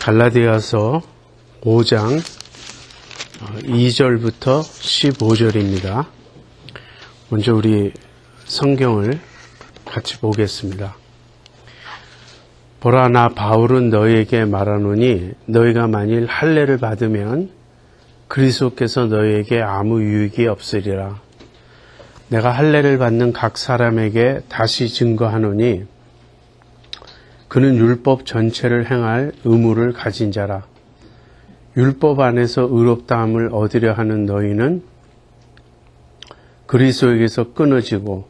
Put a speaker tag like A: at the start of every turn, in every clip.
A: 갈라디아서 5장 2절부터 15절입니다. 먼저 우리 성경을 같이 보겠습니다. 보라, 나 바울은 너희에게 말하노니 너희가 만일 할례를 받으면 그리스도께서 너희에게 아무 유익이 없으리라. 내가 할례를 받는 각 사람에게 다시 증거하노니 그는 율법 전체를 행할 의무를 가진 자라. 율법 안에서 의롭다함을 얻으려 하는 너희는 그리스도에게서 끊어지고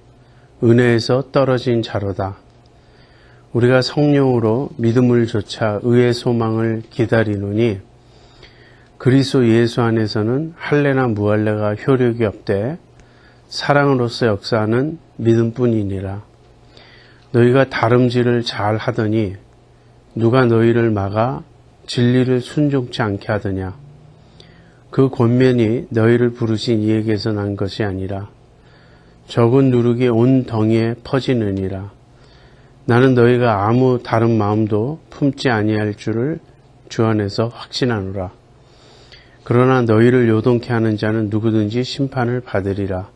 A: 은혜에서 떨어진 자로다. 우리가 성령으로 믿음을 조차 의의 소망을 기다리노니 그리스도 예수 안에서는 할례나 무할례가 효력이 없되 사랑으로서 역사하는 믿음뿐이니라. 너희가 다름질을 잘 하더니 누가 너희를 막아 진리를 순종치 않게 하더냐. 그 권면이 너희를 부르신 이에게서 난 것이 아니라 적은 누룩이 온 덩이에 퍼지느니라. 나는 너희가 아무 다른 마음도 품지 아니할 줄을 주 안에서 확신하노라. 그러나 너희를 요동케 하는 자는 누구든지 심판을 받으리라.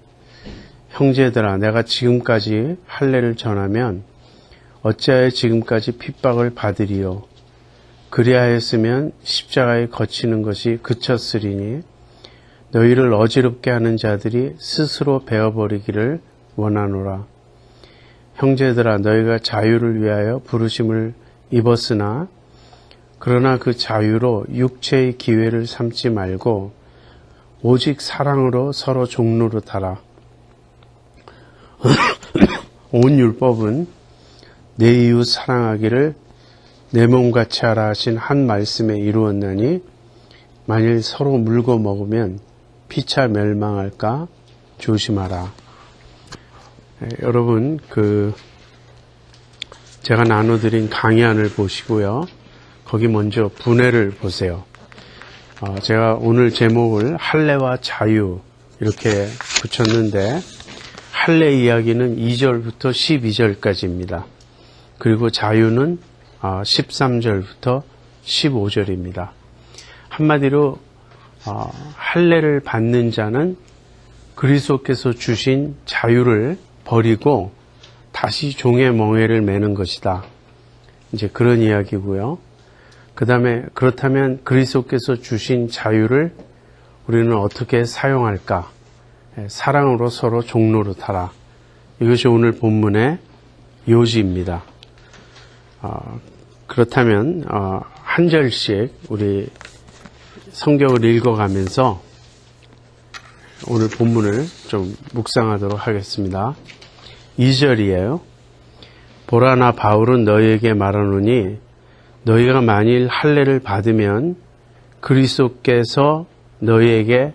A: 형제들아, 내가 지금까지 할례를 전하면 어찌하여 지금까지 핍박을 받으리요. 그리하였으면 십자가에 거치는 것이 그쳤으리니 너희를 어지럽게 하는 자들이 스스로 베어버리기를 원하노라. 형제들아, 너희가 자유를 위하여 부르심을 입었으나 그러나 그 자유로 육체의 기회를 삼지 말고 오직 사랑으로 서로 종노릇하라. 온 율법은 내 이웃 사랑하기를 내 몸같이 하라 하신 한 말씀에 이루었나니 만일 서로 물고 먹으면 피차 멸망할까 조심하라. 여러분, 제가 나눠드린 강의안을 보시고요. 거기 먼저 분해를 보세요. 제가 오늘 제목을 할례와 자유 이렇게 붙였는데 할례 이야기는 2절부터 12절까지입니다. 그리고 자유는 13절부터 15절입니다. 한마디로 할례를 받는 자는 그리스도께서 주신 자유를 버리고 다시 종의 멍에를 매는 것이다. 이제 그런 이야기고요. 그 다음에 그렇다면 그리스도께서 주신 자유를 우리는 어떻게 사용할까? 사랑으로 서로 종노릇하라. 이것이 오늘 본문의 요지입니다. 그렇다면 한 절씩 우리 성경을 읽어가면서 오늘 본문을 좀 묵상하도록 하겠습니다. 2절이에요. 보라, 나 바울은 너희에게 말하노니 너희가 만일 할례를 받으면 그리스도께서 너희에게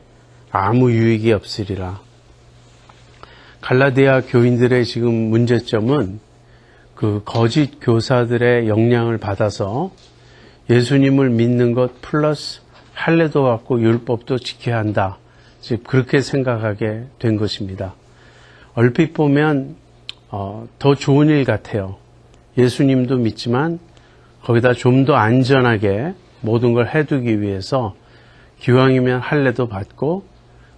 A: 아무 유익이 없으리라. 갈라디아 교인들의 지금 문제점은 그 거짓 교사들의 영향을 받아서 예수님을 믿는 것 플러스 할례도 받고 율법도 지켜야 한다. 즉 그렇게 생각하게 된 것입니다. 얼핏 보면 더 좋은 일 같아요. 예수님도 믿지만 거기다 좀 더 안전하게 모든 걸 해두기 위해서 기왕이면 할례도 받고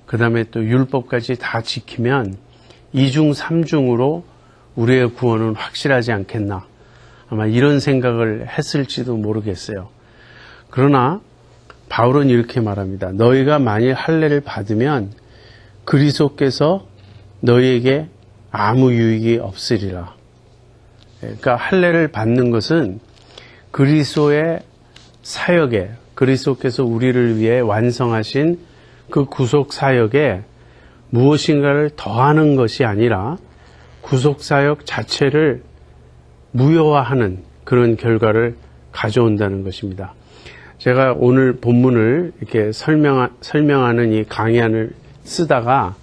A: 그 다음에 또 율법까지 다 지키면 2중 3중으로 우리의 구원은 확실하지 않겠나. 아마 이런 생각을 했을지도 모르겠어요. 그러나 바울은 이렇게 말합니다. 너희가 만일 할례를 받으면 그리스도께서 너희에게 아무 유익이 없으리라. 그러니까 할례를 받는 것은 그리스도의 사역에, 그리스도께서 우리를 위해 완성하신 그 구속 사역에 무엇인가를 더하는 것이 아니라 구속 사역 자체를 무효화하는 그런 결과를 가져온다는 것입니다. 제가 오늘 본문을 이렇게 설명하는 이 강의안을 쓰다가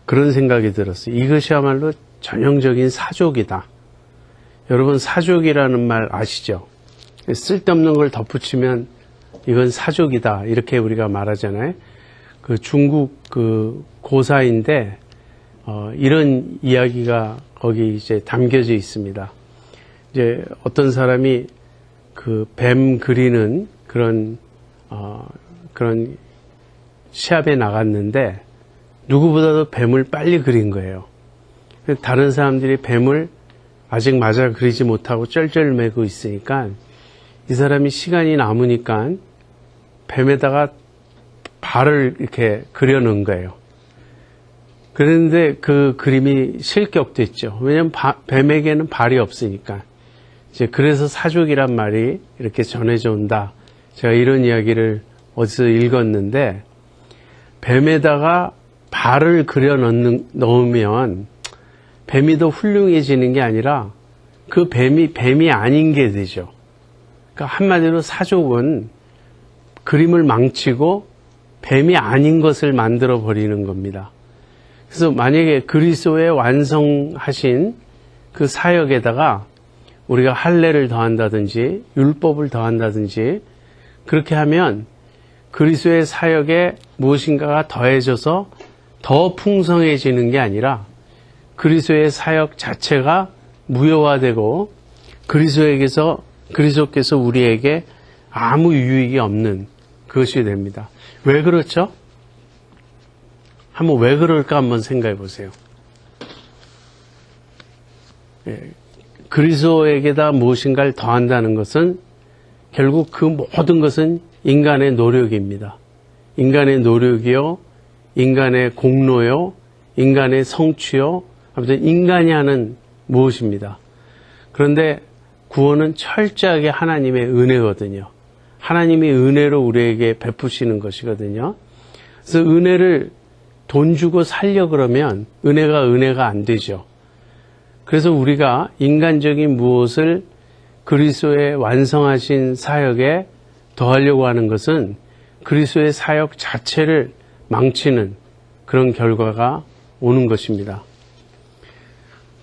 A: 그런 생각이 들었어요. 이것이야말로 전형적인 사족이다. 여러분, 사족이라는 말 아시죠? 쓸데없는 걸 덧붙이면 이건 사족이다. 이렇게 우리가 말하잖아요. 그 중국 고사인데, 이런 이야기가 거기 이제 담겨져 있습니다. 이제 어떤 사람이 그 뱀 그리는 그런 시합에 나갔는데 누구보다도 뱀을 빨리 그린 거예요. 다른 사람들이 뱀을 아직 맞아 그리지 못하고 쩔쩔매고 있으니까 이 사람이 시간이 남으니까 뱀에다가 발을 이렇게 그려놓은 거예요. 그런데 그 그림이 실격됐죠. 왜냐하면 뱀에게는 발이 없으니까. 이제 그래서 사족이란 말이 이렇게 전해져 온다. 제가 이런 이야기를 어디서 읽었는데 뱀에다가 발을 그려 넣으면 뱀이 더 훌륭해지는 게 아니라 그 뱀이 아닌 게 되죠. 그러니까 한마디로 사족은 그림을 망치고 뱀이 아닌 것을 만들어 버리는 겁니다. 그래서 만약에 그리스도의 완성하신 그 사역에다가 우리가 할례를 더한다든지 율법을 더한다든지 그렇게 하면 그리스도의 사역에 무엇인가가 더해져서 더 풍성해지는 게 아니라 그리스도의 사역 자체가 무효화되고 그리스도께서 우리에게 아무 유익이 없는 그것이 됩니다. 왜 그렇죠? 왜 그럴까 한번 생각해 보세요. 그리스도에게다 무엇인가를 더한다는 것은 결국 그 모든 것은 인간의 노력입니다. 인간의 노력이요, 인간의 공로요, 인간의 성취요, 아무튼 인간이 하는 무엇입니다. 그런데 구원은 철저하게 하나님의 은혜거든요. 하나님이 은혜로 우리에게 베푸시는 것이거든요. 그래서 은혜를 돈 주고 살려 그러면 은혜가 안 되죠. 그래서 우리가 인간적인 무엇을 그리스도의 완성하신 사역에 더하려고 하는 것은 그리스도의 사역 자체를 망치는 그런 결과가 오는 것입니다.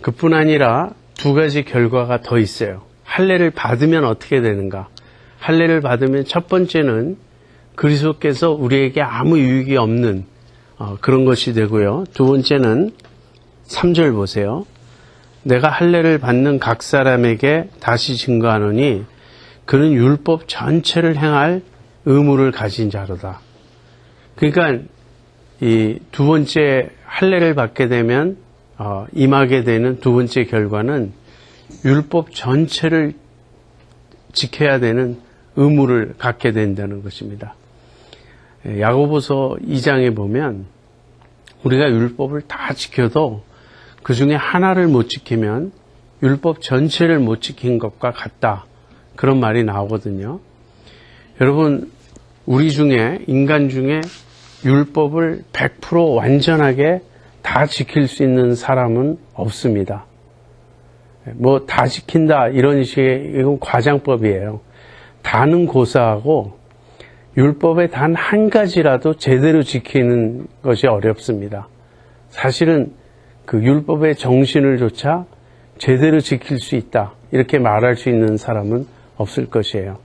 A: 그뿐 아니라 두 가지 결과가 더 있어요. 할례를 받으면 어떻게 되는가? 할례를 받으면 첫 번째는 그리스도께서 우리에게 아무 유익이 없는 그런 것이 되고요. 두 번째는 3절 보세요. 내가 할례를 받는 각 사람에게 다시 증거하노니 그는 율법 전체를 행할 의무를 가진 자로다. 그러니까 이 두 번째 할례를 받게 되면 임하게 되는 두 번째 결과는 율법 전체를 지켜야 되는 의무를 갖게 된다는 것입니다. 야고보서 2장에 보면 우리가 율법을 다 지켜도 그 중에 하나를 못 지키면 율법 전체를 못 지킨 것과 같다. 그런 말이 나오거든요. 여러분, 우리 중에, 인간 중에 율법을 100% 완전하게 다 지킬 수 있는 사람은 없습니다. 다 지킨다, 이런 식의, 이건 과장법이에요. 다는 고사하고 율법의 단 한 가지라도 제대로 지키는 것이 어렵습니다. 사실은 그 율법의 정신을 조차 제대로 지킬 수 있다, 이렇게 말할 수 있는 사람은 없을 것이에요.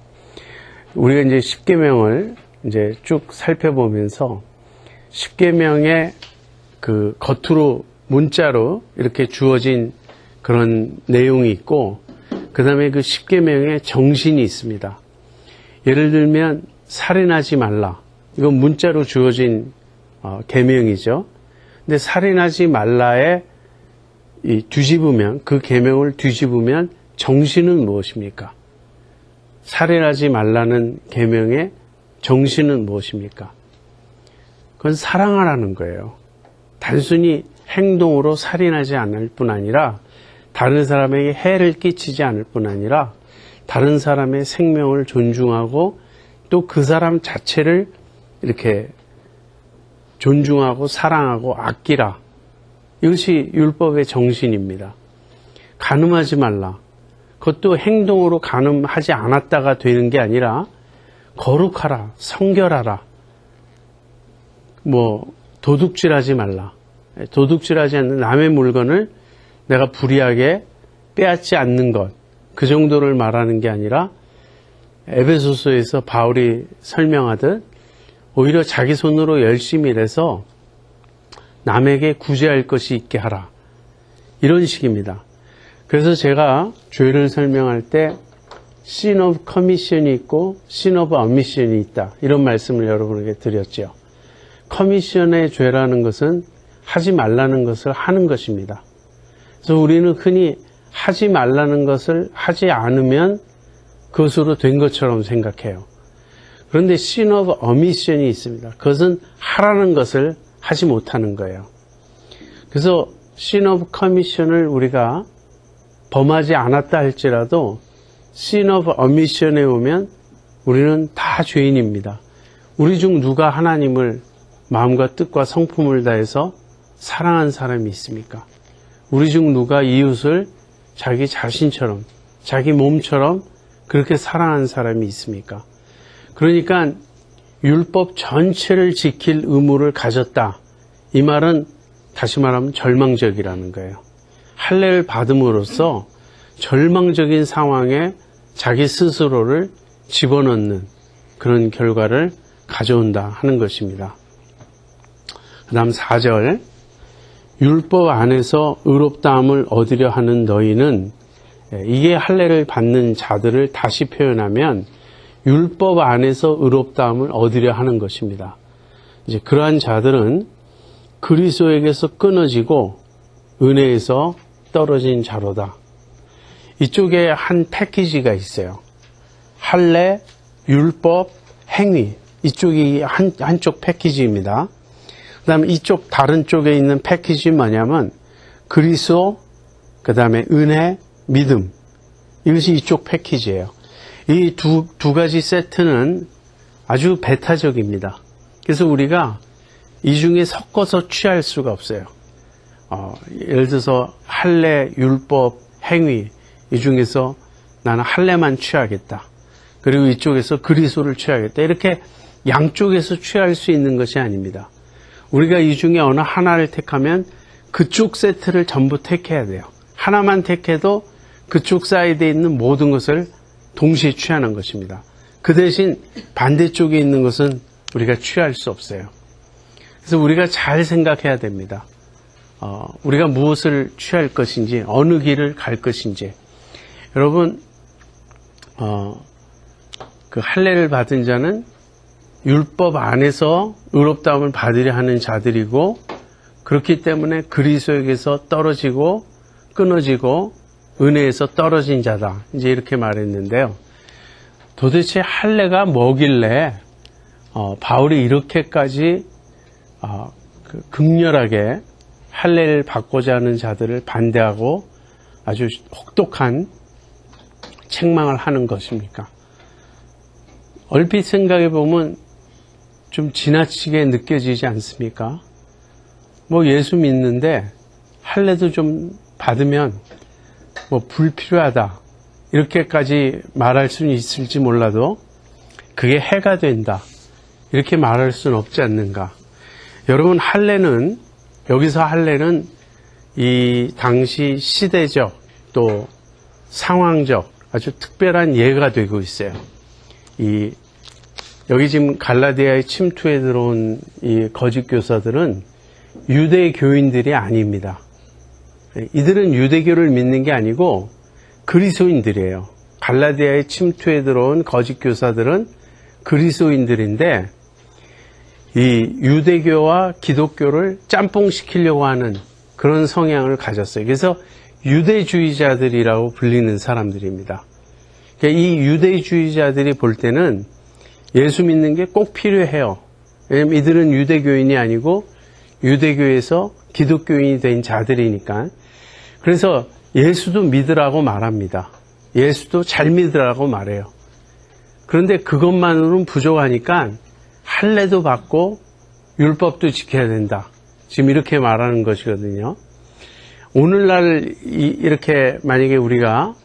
A: 우리가 이제 10계명을 이제 쭉 살펴보면서 10계명의 그 겉으로 문자로 이렇게 주어진 그런 내용이 있고, 그 다음에 그 10계명의 정신이 있습니다. 예를 들면 살인하지 말라. 이건 문자로 주어진 계명이죠. 근데 살인하지 말라에 뒤집으면, 그 계명을 뒤집으면 정신은 무엇입니까? 살인하지 말라는 계명의 정신은 무엇입니까? 그건 사랑하라는 거예요. 단순히 행동으로 살인하지 않을 뿐 아니라 다른 사람에게 해를 끼치지 않을 뿐 아니라 다른 사람의 생명을 존중하고 또 그 사람 자체를 이렇게 존중하고 사랑하고 아끼라. 이것이 율법의 정신입니다. 간음하지 말라. 그것도 행동으로 간음하지 않았다가 되는 게 아니라 거룩하라, 성결하라. 도둑질하지 말라. 도둑질하지 않는 남의 물건을 내가 불의하게 빼앗지 않는 것. 그 정도를 말하는 게 아니라 에베소서에서 바울이 설명하듯 오히려 자기 손으로 열심히 일해서 남에게 구제할 것이 있게 하라. 이런 식입니다. 그래서 제가 죄를 설명할 때 sin of commission이 있고 sin of omission이 있다. 이런 말씀을 여러분에게 드렸죠. 커미션의 죄라는 것은 하지 말라는 것을 하는 것입니다. 그래서 우리는 흔히 하지 말라는 것을 하지 않으면 그것으로 된 것처럼 생각해요. 그런데 sin of omission이 있습니다. 그것은 하라는 것을 하지 못하는 거예요. 그래서 sin of commission을 우리가 범하지 않았다 할지라도 sin of omission에 오면 우리는 다 죄인입니다. 우리 중 누가 하나님을 마음과 뜻과 성품을 다해서 사랑한 사람이 있습니까? 우리 중 누가 이웃을 자기 자신처럼, 자기 몸처럼 그렇게 사랑한 사람이 있습니까? 그러니까 율법 전체를 지킬 의무를 가졌다. 이 말은 다시 말하면 절망적이라는 거예요. 할례를 받음으로써 절망적인 상황에 자기 스스로를 집어넣는 그런 결과를 가져온다 하는 것입니다. 그 다음 4절, 율법 안에서 의롭다함을 얻으려 하는 너희는, 이게 할례를 받는 자들을 다시 표현하면 율법 안에서 의롭다함을 얻으려 하는 것입니다. 이제 그러한 자들은 그리스도에게서 끊어지고 은혜에서 떨어진 자로다. 이쪽에 한 패키지가 있어요. 할례, 율법, 행위. 이쪽이 한쪽 패키지입니다. 그 다음에 이쪽 다른 쪽에 있는 패키지 뭐냐면 그리스도, 그 다음에 은혜, 믿음. 이것이 이쪽 패키지예요. 이 두 가지 세트는 아주 배타적입니다. 그래서 우리가 이 중에 섞어서 취할 수가 없어요. 예를 들어서 할례, 율법, 행위 이 중에서 나는 할례만 취하겠다. 그리고 이쪽에서 그리스도를 취하겠다. 이렇게 양쪽에서 취할 수 있는 것이 아닙니다. 우리가 이 중에 어느 하나를 택하면 그쪽 세트를 전부 택해야 돼요. 하나만 택해도 그쪽 사이드에 있는 모든 것을 동시에 취하는 것입니다. 그 대신 반대쪽에 있는 것은 우리가 취할 수 없어요. 그래서 우리가 잘 생각해야 됩니다. 우리가 무엇을 취할 것인지, 어느 길을 갈 것인지. 여러분, 그 할례를 받은 자는 율법 안에서 의롭다함을 받으려 하는 자들이고, 그렇기 때문에 그리스도에게서 떨어지고 끊어지고 은혜에서 떨어진 자다. 이제 이렇게 말했는데요. 도대체 할례가 뭐길래 바울이 이렇게까지 극렬하게 할례를 받고자 하는 자들을 반대하고 아주 혹독한 책망을 하는 것입니까? 얼핏 생각해 보면 좀 지나치게 느껴지지 않습니까? 뭐 예수 믿는데 할례도 좀 받으면 뭐 불필요하다 이렇게까지 말할 수는 있을지 몰라도 그게 해가 된다 이렇게 말할 수는 없지 않는가. 여러분, 할례는, 여기서 할례는 이 당시 시대적 또 상황적 아주 특별한 예가 되고 있어요. 여기 지금 갈라디아의 침투에 들어온 이 거짓 교사들은 유대 교인들이 아닙니다. 이들은 유대교를 믿는 게 아니고 그리스도인들이에요. 갈라디아의 침투에 들어온 거짓 교사들은 그리스도인들인데 이 유대교와 기독교를 짬뽕시키려고 하는 그런 성향을 가졌어요. 그래서 유대주의자들이라고 불리는 사람들입니다. 그러니까 이 유대주의자들이 볼 때는 예수 믿는 게 꼭 필요해요. 왜냐하면 이들은 유대교인이 아니고 유대교에서 기독교인이 된 자들이니까. 그래서 예수도 믿으라고 말합니다. 예수도 잘 믿으라고 말해요. 그런데 그것만으로는 부족하니까 할례도 받고 율법도 지켜야 된다. 지금 이렇게 말하는 것이거든요. 오늘날 이렇게 만약에 우리가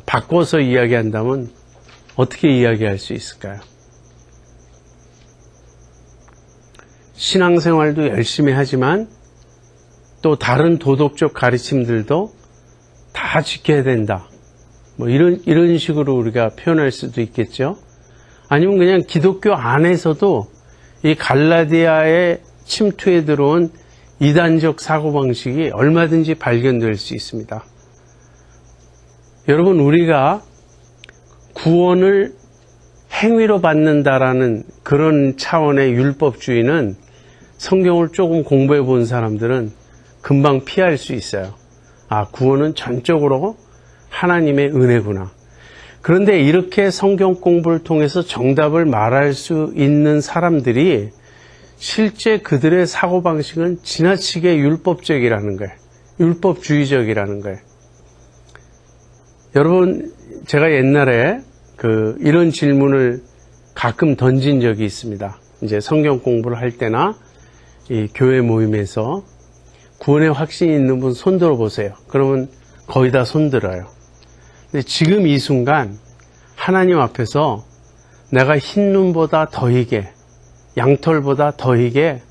A: 바꿔서 이야기한다면 어떻게 이야기할 수 있을까요? 신앙생활도 열심히 하지만 또 다른 도덕적 가르침들도 다 지켜야 된다. 뭐 이런 식으로 우리가 표현할 수도 있겠죠. 아니면 그냥 기독교 안에서도 이 갈라디아의 침투에 들어온 이단적 사고방식이 얼마든지 발견될 수 있습니다. 여러분, 우리가 구원을 행위로 받는다라는 그런 차원의 율법주의는 성경을 조금 공부해 본 사람들은 금방 피할 수 있어요. 아, 구원은 전적으로 하나님의 은혜구나. 그런데 이렇게 성경 공부를 통해서 정답을 말할 수 있는 사람들이 실제 그들의 사고방식은 지나치게 율법적이라는 거예요. 율법주의적이라는 거예요. 여러분, 제가 옛날에 이런 질문을 가끔 던진 적이 있습니다. 이제 성경 공부를 할 때나 이 교회 모임에서 구원의 확신이 있는 분 손 들어보세요. 그러면 거의 다 손 들어요. 근데 지금 이 순간 하나님 앞에서 내가 흰 눈보다 더 희게, 양털보다 더 희게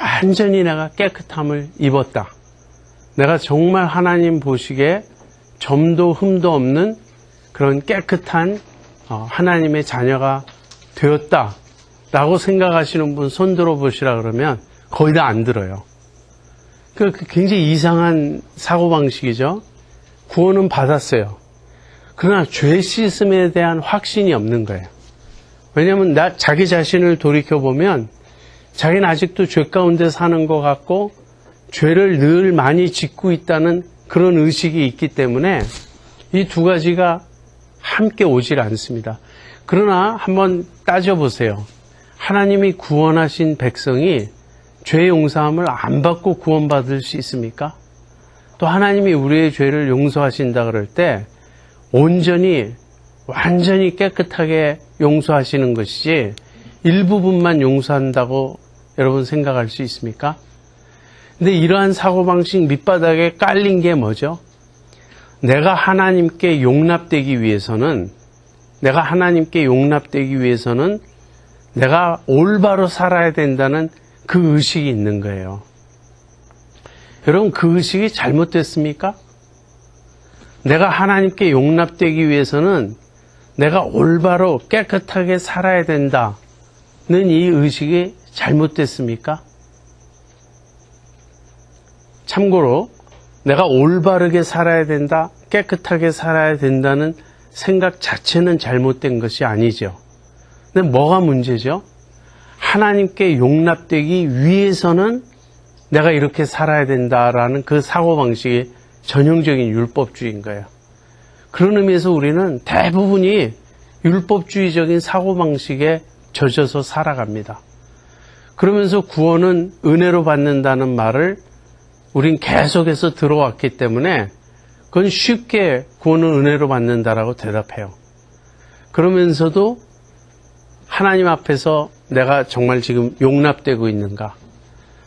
A: 완전히 내가 깨끗함을 입었다. 내가 정말 하나님 보시기에 점도 흠도 없는 그런 깨끗한 하나님의 자녀가 되었다 라고 생각하시는 분 손 들어보시라 그러면 거의 다 안 들어요. 굉장히 이상한 사고방식이죠. 구원은 받았어요. 그러나 죄 씻음에 대한 확신이 없는 거예요. 왜냐하면 자기 자신을 돌이켜보면 자기는 아직도 죄 가운데 사는 것 같고 죄를 늘 많이 짓고 있다는 그런 의식이 있기 때문에 이 두 가지가 함께 오질 않습니다. 그러나 한번 따져보세요. 하나님이 구원하신 백성이 죄 용서함을 안 받고 구원받을 수 있습니까? 또 하나님이 우리의 죄를 용서하신다 그럴 때 온전히 완전히 깨끗하게 용서하시는 것이지 일부분만 용서한다고 여러분 생각할 수 있습니까? 근데 이러한 사고방식 밑바닥에 깔린 게 뭐죠? 내가 하나님께 용납되기 위해서는 내가 올바로 살아야 된다는 그 의식이 있는 거예요. 여러분, 그 의식이 잘못됐습니까? 내가 하나님께 용납되기 위해서는 내가 올바로 깨끗하게 살아야 된다는 이 의식이 잘못됐습니까? 참고로 내가 올바르게 살아야 된다, 깨끗하게 살아야 된다는 생각 자체는 잘못된 것이 아니죠. 근데 뭐가 문제죠? 하나님께 용납되기 위해서는 내가 이렇게 살아야 된다라는 그 사고방식이 전형적인 율법주의인 거예요. 그런 의미에서 우리는 대부분이 율법주의적인 사고방식에 젖어서 살아갑니다. 그러면서 구원은 은혜로 받는다는 말을 우린 계속해서 들어왔기 때문에 그건 쉽게 구원은 은혜로 받는다라고 대답해요. 그러면서도 하나님 앞에서 내가 정말 지금 용납되고 있는가?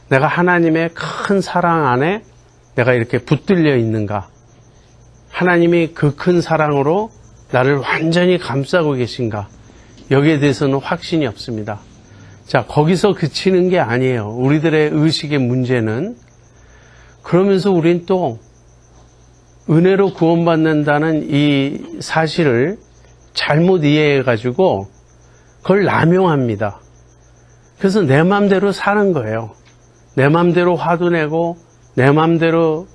A: 내가 하나님의 큰 사랑 안에 내가 이렇게 붙들려 있는가? 하나님이 그 큰 사랑으로 나를 완전히 감싸고 계신가? 여기에 대해서는 확신이 없습니다. 자, 거기서 그치는 게 아니에요. 우리들의 의식의 문제는. 그러면서 우린 또 은혜로 구원받는다는 이 사실을 잘못 이해해가지고 그걸 남용합니다. 그래서 내 맘대로 사는 거예요. 내 맘대로 화도 내고 내 맘대로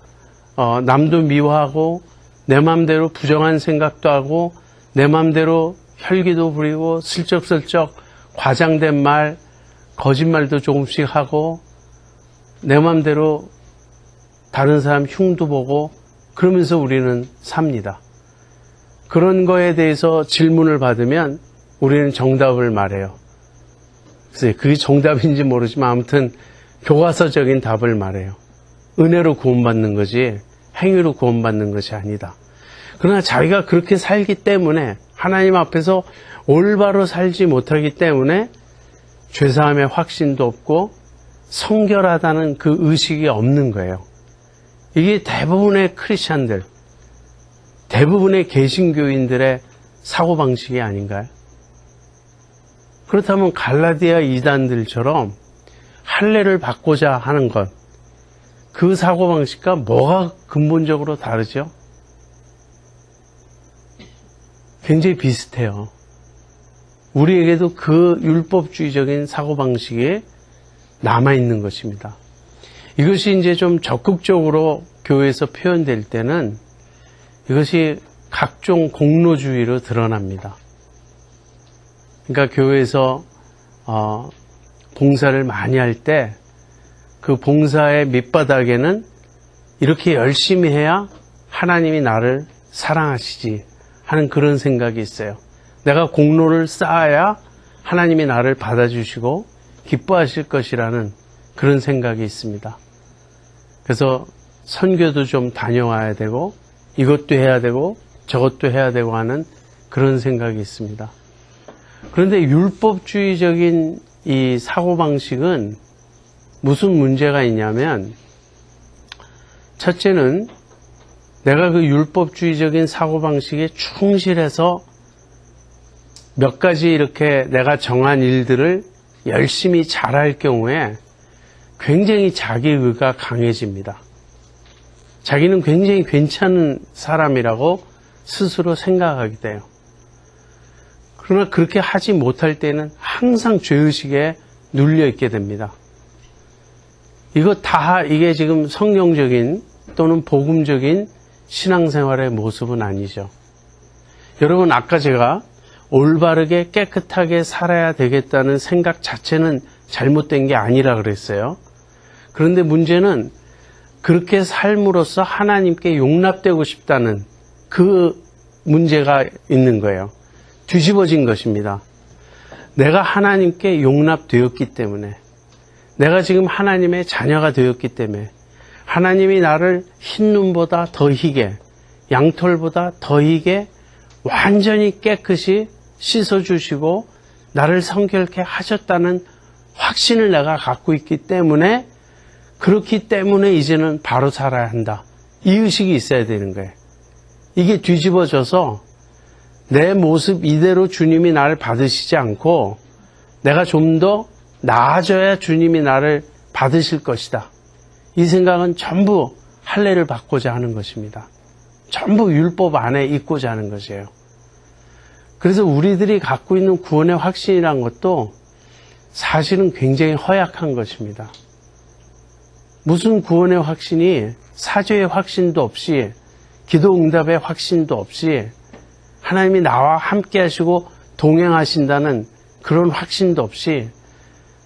A: 남도 미워하고 내 맘대로 부정한 생각도 하고 내 맘대로 혈기도 부리고 슬쩍슬쩍 과장된 말, 거짓말도 조금씩 하고 내 맘대로 다른 사람 흉도 보고 그러면서 우리는 삽니다. 그런 거에 대해서 질문을 받으면 우리는 정답을 말해요. 그래서 그게 정답인지 모르지만 아무튼 교과서적인 답을 말해요. 은혜로 구원받는 거지 행위로 구원받는 것이 아니다. 그러나 자기가 그렇게 살기 때문에 하나님 앞에서 올바로 살지 못하기 때문에 죄사함의 확신도 없고 성결하다는 그 의식이 없는 거예요. 이게 대부분의 크리스찬들, 대부분의 개신교인들의 사고방식이 아닌가요? 그렇다면 갈라디아 이단들처럼 할례를 받고자 하는 것, 그 사고방식과 뭐가 근본적으로 다르죠? 굉장히 비슷해요. 우리에게도 그 율법주의적인 사고방식이 남아있는 것입니다. 이것이 이제 좀 적극적으로 교회에서 표현될 때는 이것이 각종 공로주의로 드러납니다. 그러니까 교회에서 봉사를 많이 할 때 그 봉사의 밑바닥에는 이렇게 열심히 해야 하나님이 나를 사랑하시지 하는 그런 생각이 있어요. 내가 공로를 쌓아야 하나님이 나를 받아주시고 기뻐하실 것이라는 그런 생각이 있습니다. 그래서 선교도 좀 다녀와야 되고 이것도 해야 되고 저것도 해야 되고 하는 그런 생각이 있습니다. 그런데 율법주의적인 이 사고방식은 무슨 문제가 있냐면, 첫째는 내가 그 율법주의적인 사고방식에 충실해서 몇 가지 이렇게 내가 정한 일들을 열심히 잘할 경우에 굉장히 자기의가 강해집니다. 자기는 굉장히 괜찮은 사람이라고 스스로 생각하게 돼요. 그러나 그렇게 하지 못할 때는 항상 죄의식에 눌려 있게 됩니다. 이게 지금 성경적인 또는 복음적인 신앙생활의 모습은 아니죠. 여러분, 아까 제가 올바르게 깨끗하게 살아야 되겠다는 생각 자체는 잘못된 게 아니라 그랬어요. 그런데 문제는 그렇게 삶으로써 하나님께 용납되고 싶다는 그 문제가 있는 거예요. 뒤집어진 것입니다. 내가 하나님께 용납되었기 때문에, 내가 지금 하나님의 자녀가 되었기 때문에 하나님이 나를 흰눈보다 더 희게, 양털보다 더 희게 완전히 깨끗이 씻어주시고 나를 성결케 하셨다는 확신을 내가 갖고 있기 때문에, 그렇기 때문에 이제는 바로 살아야 한다. 이 의식이 있어야 되는 거예요. 이게 뒤집어져서 내 모습 이대로 주님이 나를 받으시지 않고 내가 좀 더 나아져야 주님이 나를 받으실 것이다. 이 생각은 전부 할례를 받고자 하는 것입니다. 전부 율법 안에 있고자 하는 것이에요. 그래서 우리들이 갖고 있는 구원의 확신이란 것도 사실은 굉장히 허약한 것입니다. 무슨 구원의 확신이 사죄의 확신도 없이, 기도 응답의 확신도 없이, 하나님이 나와 함께 하시고 동행하신다는 그런 확신도 없이,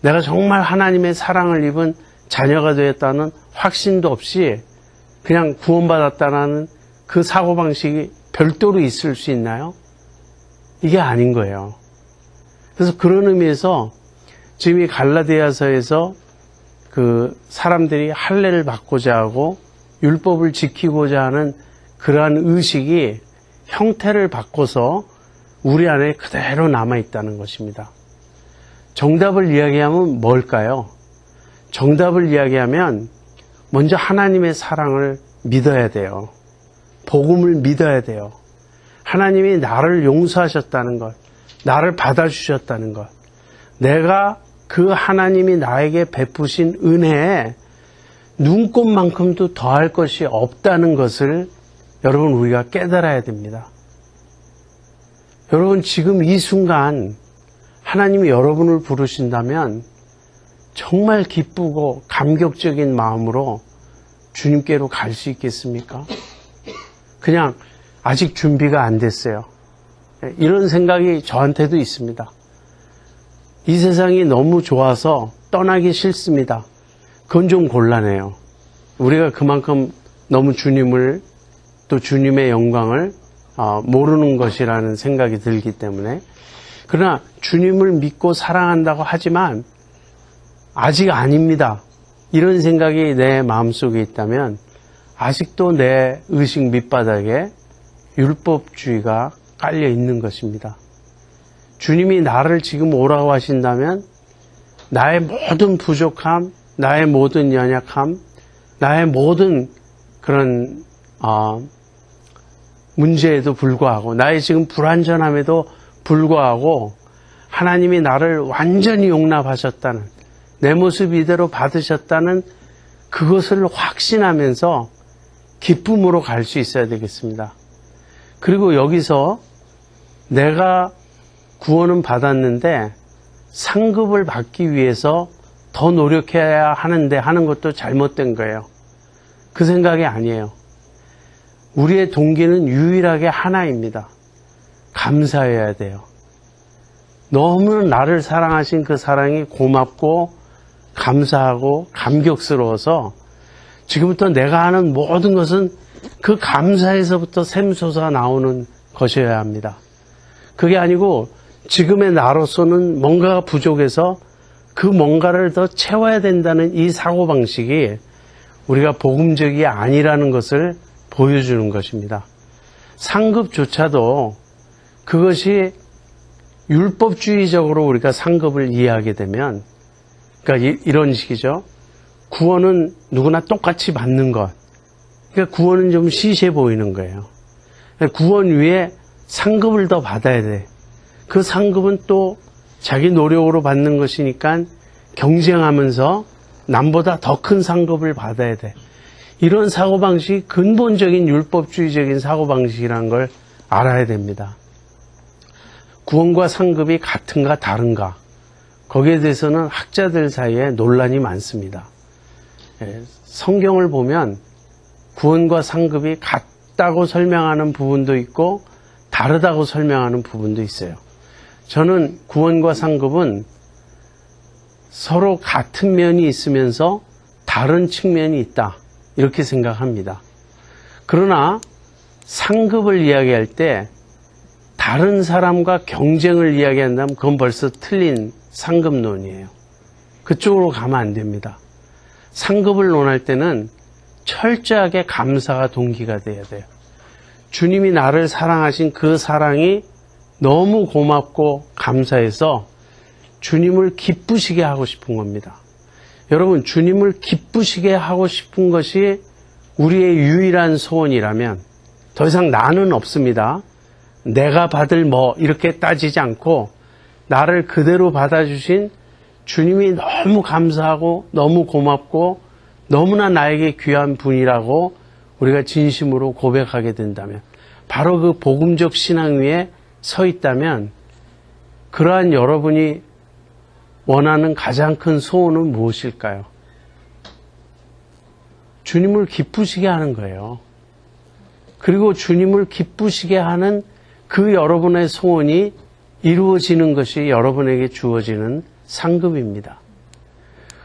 A: 내가 정말 하나님의 사랑을 입은 자녀가 되었다는 확신도 없이 그냥 구원받았다는 그 사고방식이 별도로 있을 수 있나요? 이게 아닌 거예요. 그래서 그런 의미에서 지금 이 갈라디아서에서 그 사람들이 할례를 받고자 하고 율법을 지키고자 하는 그러한 의식이 형태를 바꿔서 우리 안에 그대로 남아있다는 것입니다. 정답을 이야기하면 뭘까요? 정답을 이야기하면 먼저 하나님의 사랑을 믿어야 돼요. 복음을 믿어야 돼요. 하나님이 나를 용서하셨다는 것, 나를 받아주셨다는 것, 내가 그 하나님이 나에게 베푸신 은혜에 눈꽃만큼도 더할 것이 없다는 것을 여러분, 우리가 깨달아야 됩니다. 여러분, 지금 이 순간 하나님이 여러분을 부르신다면 정말 기쁘고 감격적인 마음으로 주님께로 갈 수 있겠습니까? 그냥 아직 준비가 안 됐어요. 이런 생각이 저한테도 있습니다. 이 세상이 너무 좋아서 떠나기 싫습니다. 그건 좀 곤란해요. 우리가 그만큼 너무 주님을, 또 주님의 영광을 모르는 것이라는 생각이 들기 때문에. 그러나 주님을 믿고 사랑한다고 하지만 아직 아닙니다. 이런 생각이 내 마음속에 있다면 아직도 내 의식 밑바닥에 율법주의가 깔려 있는 것입니다. 주님이 나를 지금 오라고 하신다면 나의 모든 부족함, 나의 모든 연약함, 나의 모든 그런 문제에도 불구하고, 나의 지금 불완전함에도 불구하고 하나님이 나를 완전히 용납하셨다는, 내 모습 이대로 받으셨다는 그것을 확신하면서 기쁨으로 갈 수 있어야 되겠습니다. 그리고 여기서 내가 구원은 받았는데 상급을 받기 위해서 더 노력해야 하는데 하는 것도 잘못된 거예요. 그 생각이 아니에요. 우리의 동기는 유일하게 하나입니다. 감사해야 돼요. 너무 나를 사랑하신 그 사랑이 고맙고 감사하고 감격스러워서 지금부터 내가 하는 모든 것은 그 감사에서부터 샘솟아 나오는 것이어야 합니다. 그게 아니고 지금의 나로서는 뭔가가 부족해서 그 뭔가를 더 채워야 된다는 이 사고방식이 우리가 복음적이 아니라는 것을 보여주는 것입니다. 상급조차도 그것이 율법주의적으로 우리가 상급을 이해하게 되면, 그러니까 이런 식이죠. 구원은 누구나 똑같이 받는 것. 그러니까 구원은 좀 시시해 보이는 거예요. 구원 위에 상급을 더 받아야 돼. 그 상급은 또 자기 노력으로 받는 것이니까 경쟁하면서 남보다 더 큰 상급을 받아야 돼. 이런 사고방식이 근본적인 율법주의적인 사고방식이라는 걸 알아야 됩니다. 구원과 상급이 같은가 다른가, 거기에 대해서는 학자들 사이에 논란이 많습니다. 성경을 보면 구원과 상급이 같다고 설명하는 부분도 있고 다르다고 설명하는 부분도 있어요. 저는 구원과 상급은 서로 같은 면이 있으면서 다른 측면이 있다, 이렇게 생각합니다. 그러나 상급을 이야기할 때 다른 사람과 경쟁을 이야기한다면 그건 벌써 틀린 상급론이에요. 그쪽으로 가면 안 됩니다. 상급을 논할 때는 철저하게 감사가 동기가 돼야 돼요. 주님이 나를 사랑하신 그 사랑이 너무 고맙고 감사해서 주님을 기쁘시게 하고 싶은 겁니다. 여러분, 주님을 기쁘시게 하고 싶은 것이 우리의 유일한 소원이라면 더 이상 나는 없습니다. 내가 받을 뭐 이렇게 따지지 않고 나를 그대로 받아주신 주님이 너무 감사하고 너무 고맙고 너무나 나에게 귀한 분이라고 우리가 진심으로 고백하게 된다면, 바로 그 복음적 신앙 위에 서 있다면, 그러한 여러분이 원하는 가장 큰 소원은 무엇일까요? 주님을 기쁘시게 하는 거예요. 그리고 주님을 기쁘시게 하는 그 여러분의 소원이 이루어지는 것이 여러분에게 주어지는 상급입니다.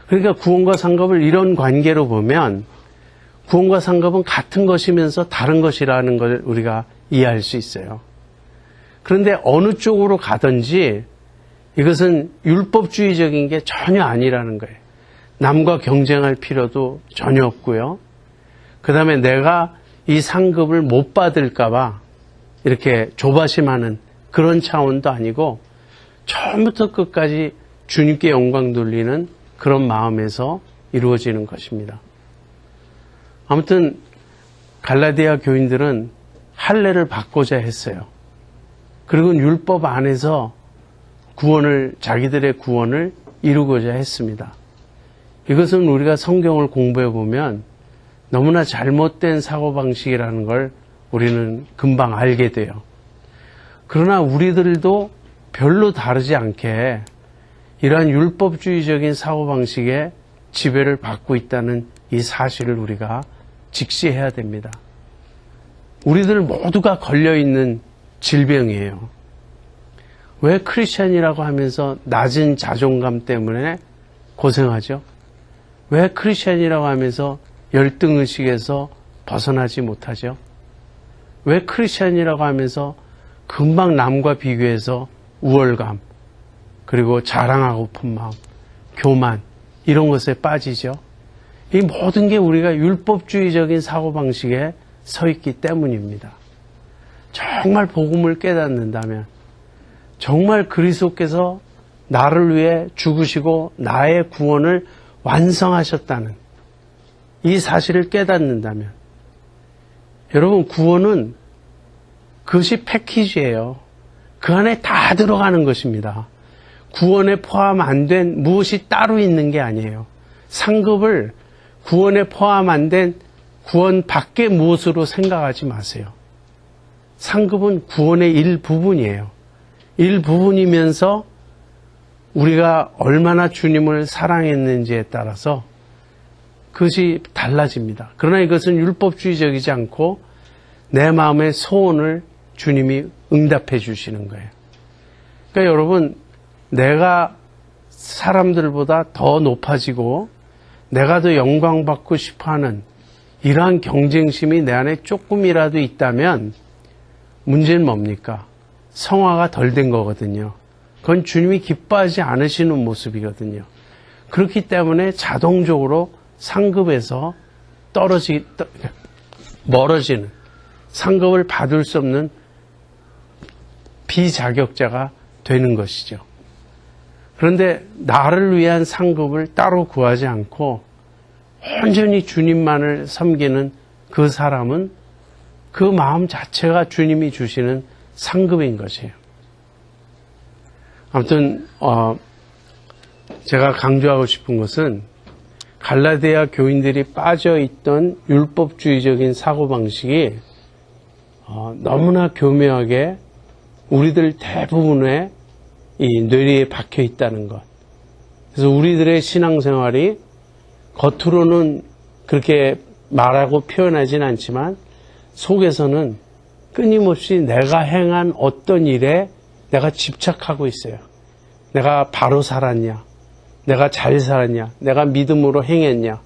A: 그러니까 구원과 상급을 이런 관계로 보면 구원과 상급은 같은 것이면서 다른 것이라는 걸 우리가 이해할 수 있어요. 그런데 어느 쪽으로 가든지 이것은 율법주의적인 게 전혀 아니라는 거예요. 남과 경쟁할 필요도 전혀 없고요. 그 다음에 내가 이 상급을 못 받을까 봐 이렇게 조바심하는 그런 차원도 아니고 처음부터 끝까지 주님께 영광 돌리는 그런 마음에서 이루어지는 것입니다. 아무튼 갈라디아 교인들은 할례를 받고자 했어요. 그리고 율법 안에서 자기들의 구원을 이루고자 했습니다. 이것은 우리가 성경을 공부해 보면 너무나 잘못된 사고방식이라는 걸 우리는 금방 알게 돼요. 그러나 우리들도 별로 다르지 않게 이러한 율법주의적인 사고방식에 지배를 받고 있다는 이 사실을 우리가 직시해야 됩니다. 우리들 모두가 걸려있는 질병이에요. 왜 크리스천이라고 하면서 낮은 자존감 때문에 고생하죠? 왜 크리스천이라고 하면서 열등의식에서 벗어나지 못하죠? 왜 크리스천이라고 하면서 금방 남과 비교해서 우월감, 그리고 자랑하고픈 마음, 교만, 이런 것에 빠지죠? 이 모든 게 우리가 율법주의적인 사고방식에 서 있기 때문입니다. 정말 복음을 깨닫는다면, 정말 그리스도께서 나를 위해 죽으시고 나의 구원을 완성하셨다는 이 사실을 깨닫는다면, 여러분, 구원은 그것이 패키지예요. 그 안에 다 들어가는 것입니다. 구원에 포함 안 된 무엇이 따로 있는 게 아니에요. 상급을 구원에 포함 안 된 구원 밖의 무엇으로 생각하지 마세요. 상급은 구원의 일부분이에요. 일부분이면서 우리가 얼마나 주님을 사랑했는지에 따라서 그것이 달라집니다. 그러나 이것은 율법주의적이지 않고 내 마음의 소원을 주님이 응답해 주시는 거예요. 그러니까 여러분, 내가 사람들보다 더 높아지고 내가 더 영광받고 싶어하는 이러한 경쟁심이 내 안에 조금이라도 있다면 문제는 뭡니까? 성화가 덜 된 거거든요. 그건 주님이 기뻐하지 않으시는 모습이거든요. 그렇기 때문에 자동적으로 상급에서 멀어지는, 상급을 받을 수 없는 비자격자가 되는 것이죠. 그런데 나를 위한 상급을 따로 구하지 않고 온전히 주님만을 섬기는 그 사람은 그 마음 자체가 주님이 주시는 상급인 것이에요. 아무튼 제가 강조하고 싶은 것은 갈라디아 교인들이 빠져있던 율법주의적인 사고방식이 너무나 교묘하게 우리들 대부분의 이 뇌리에 박혀 있다는 것. 그래서 우리들의 신앙생활이 겉으로는 그렇게 말하고 표현하진 않지만 속에서는 끊임없이 내가 행한 어떤 일에 내가 집착하고 있어요. 내가 바로 살았냐? 내가 잘 살았냐? 내가 믿음으로 행했냐?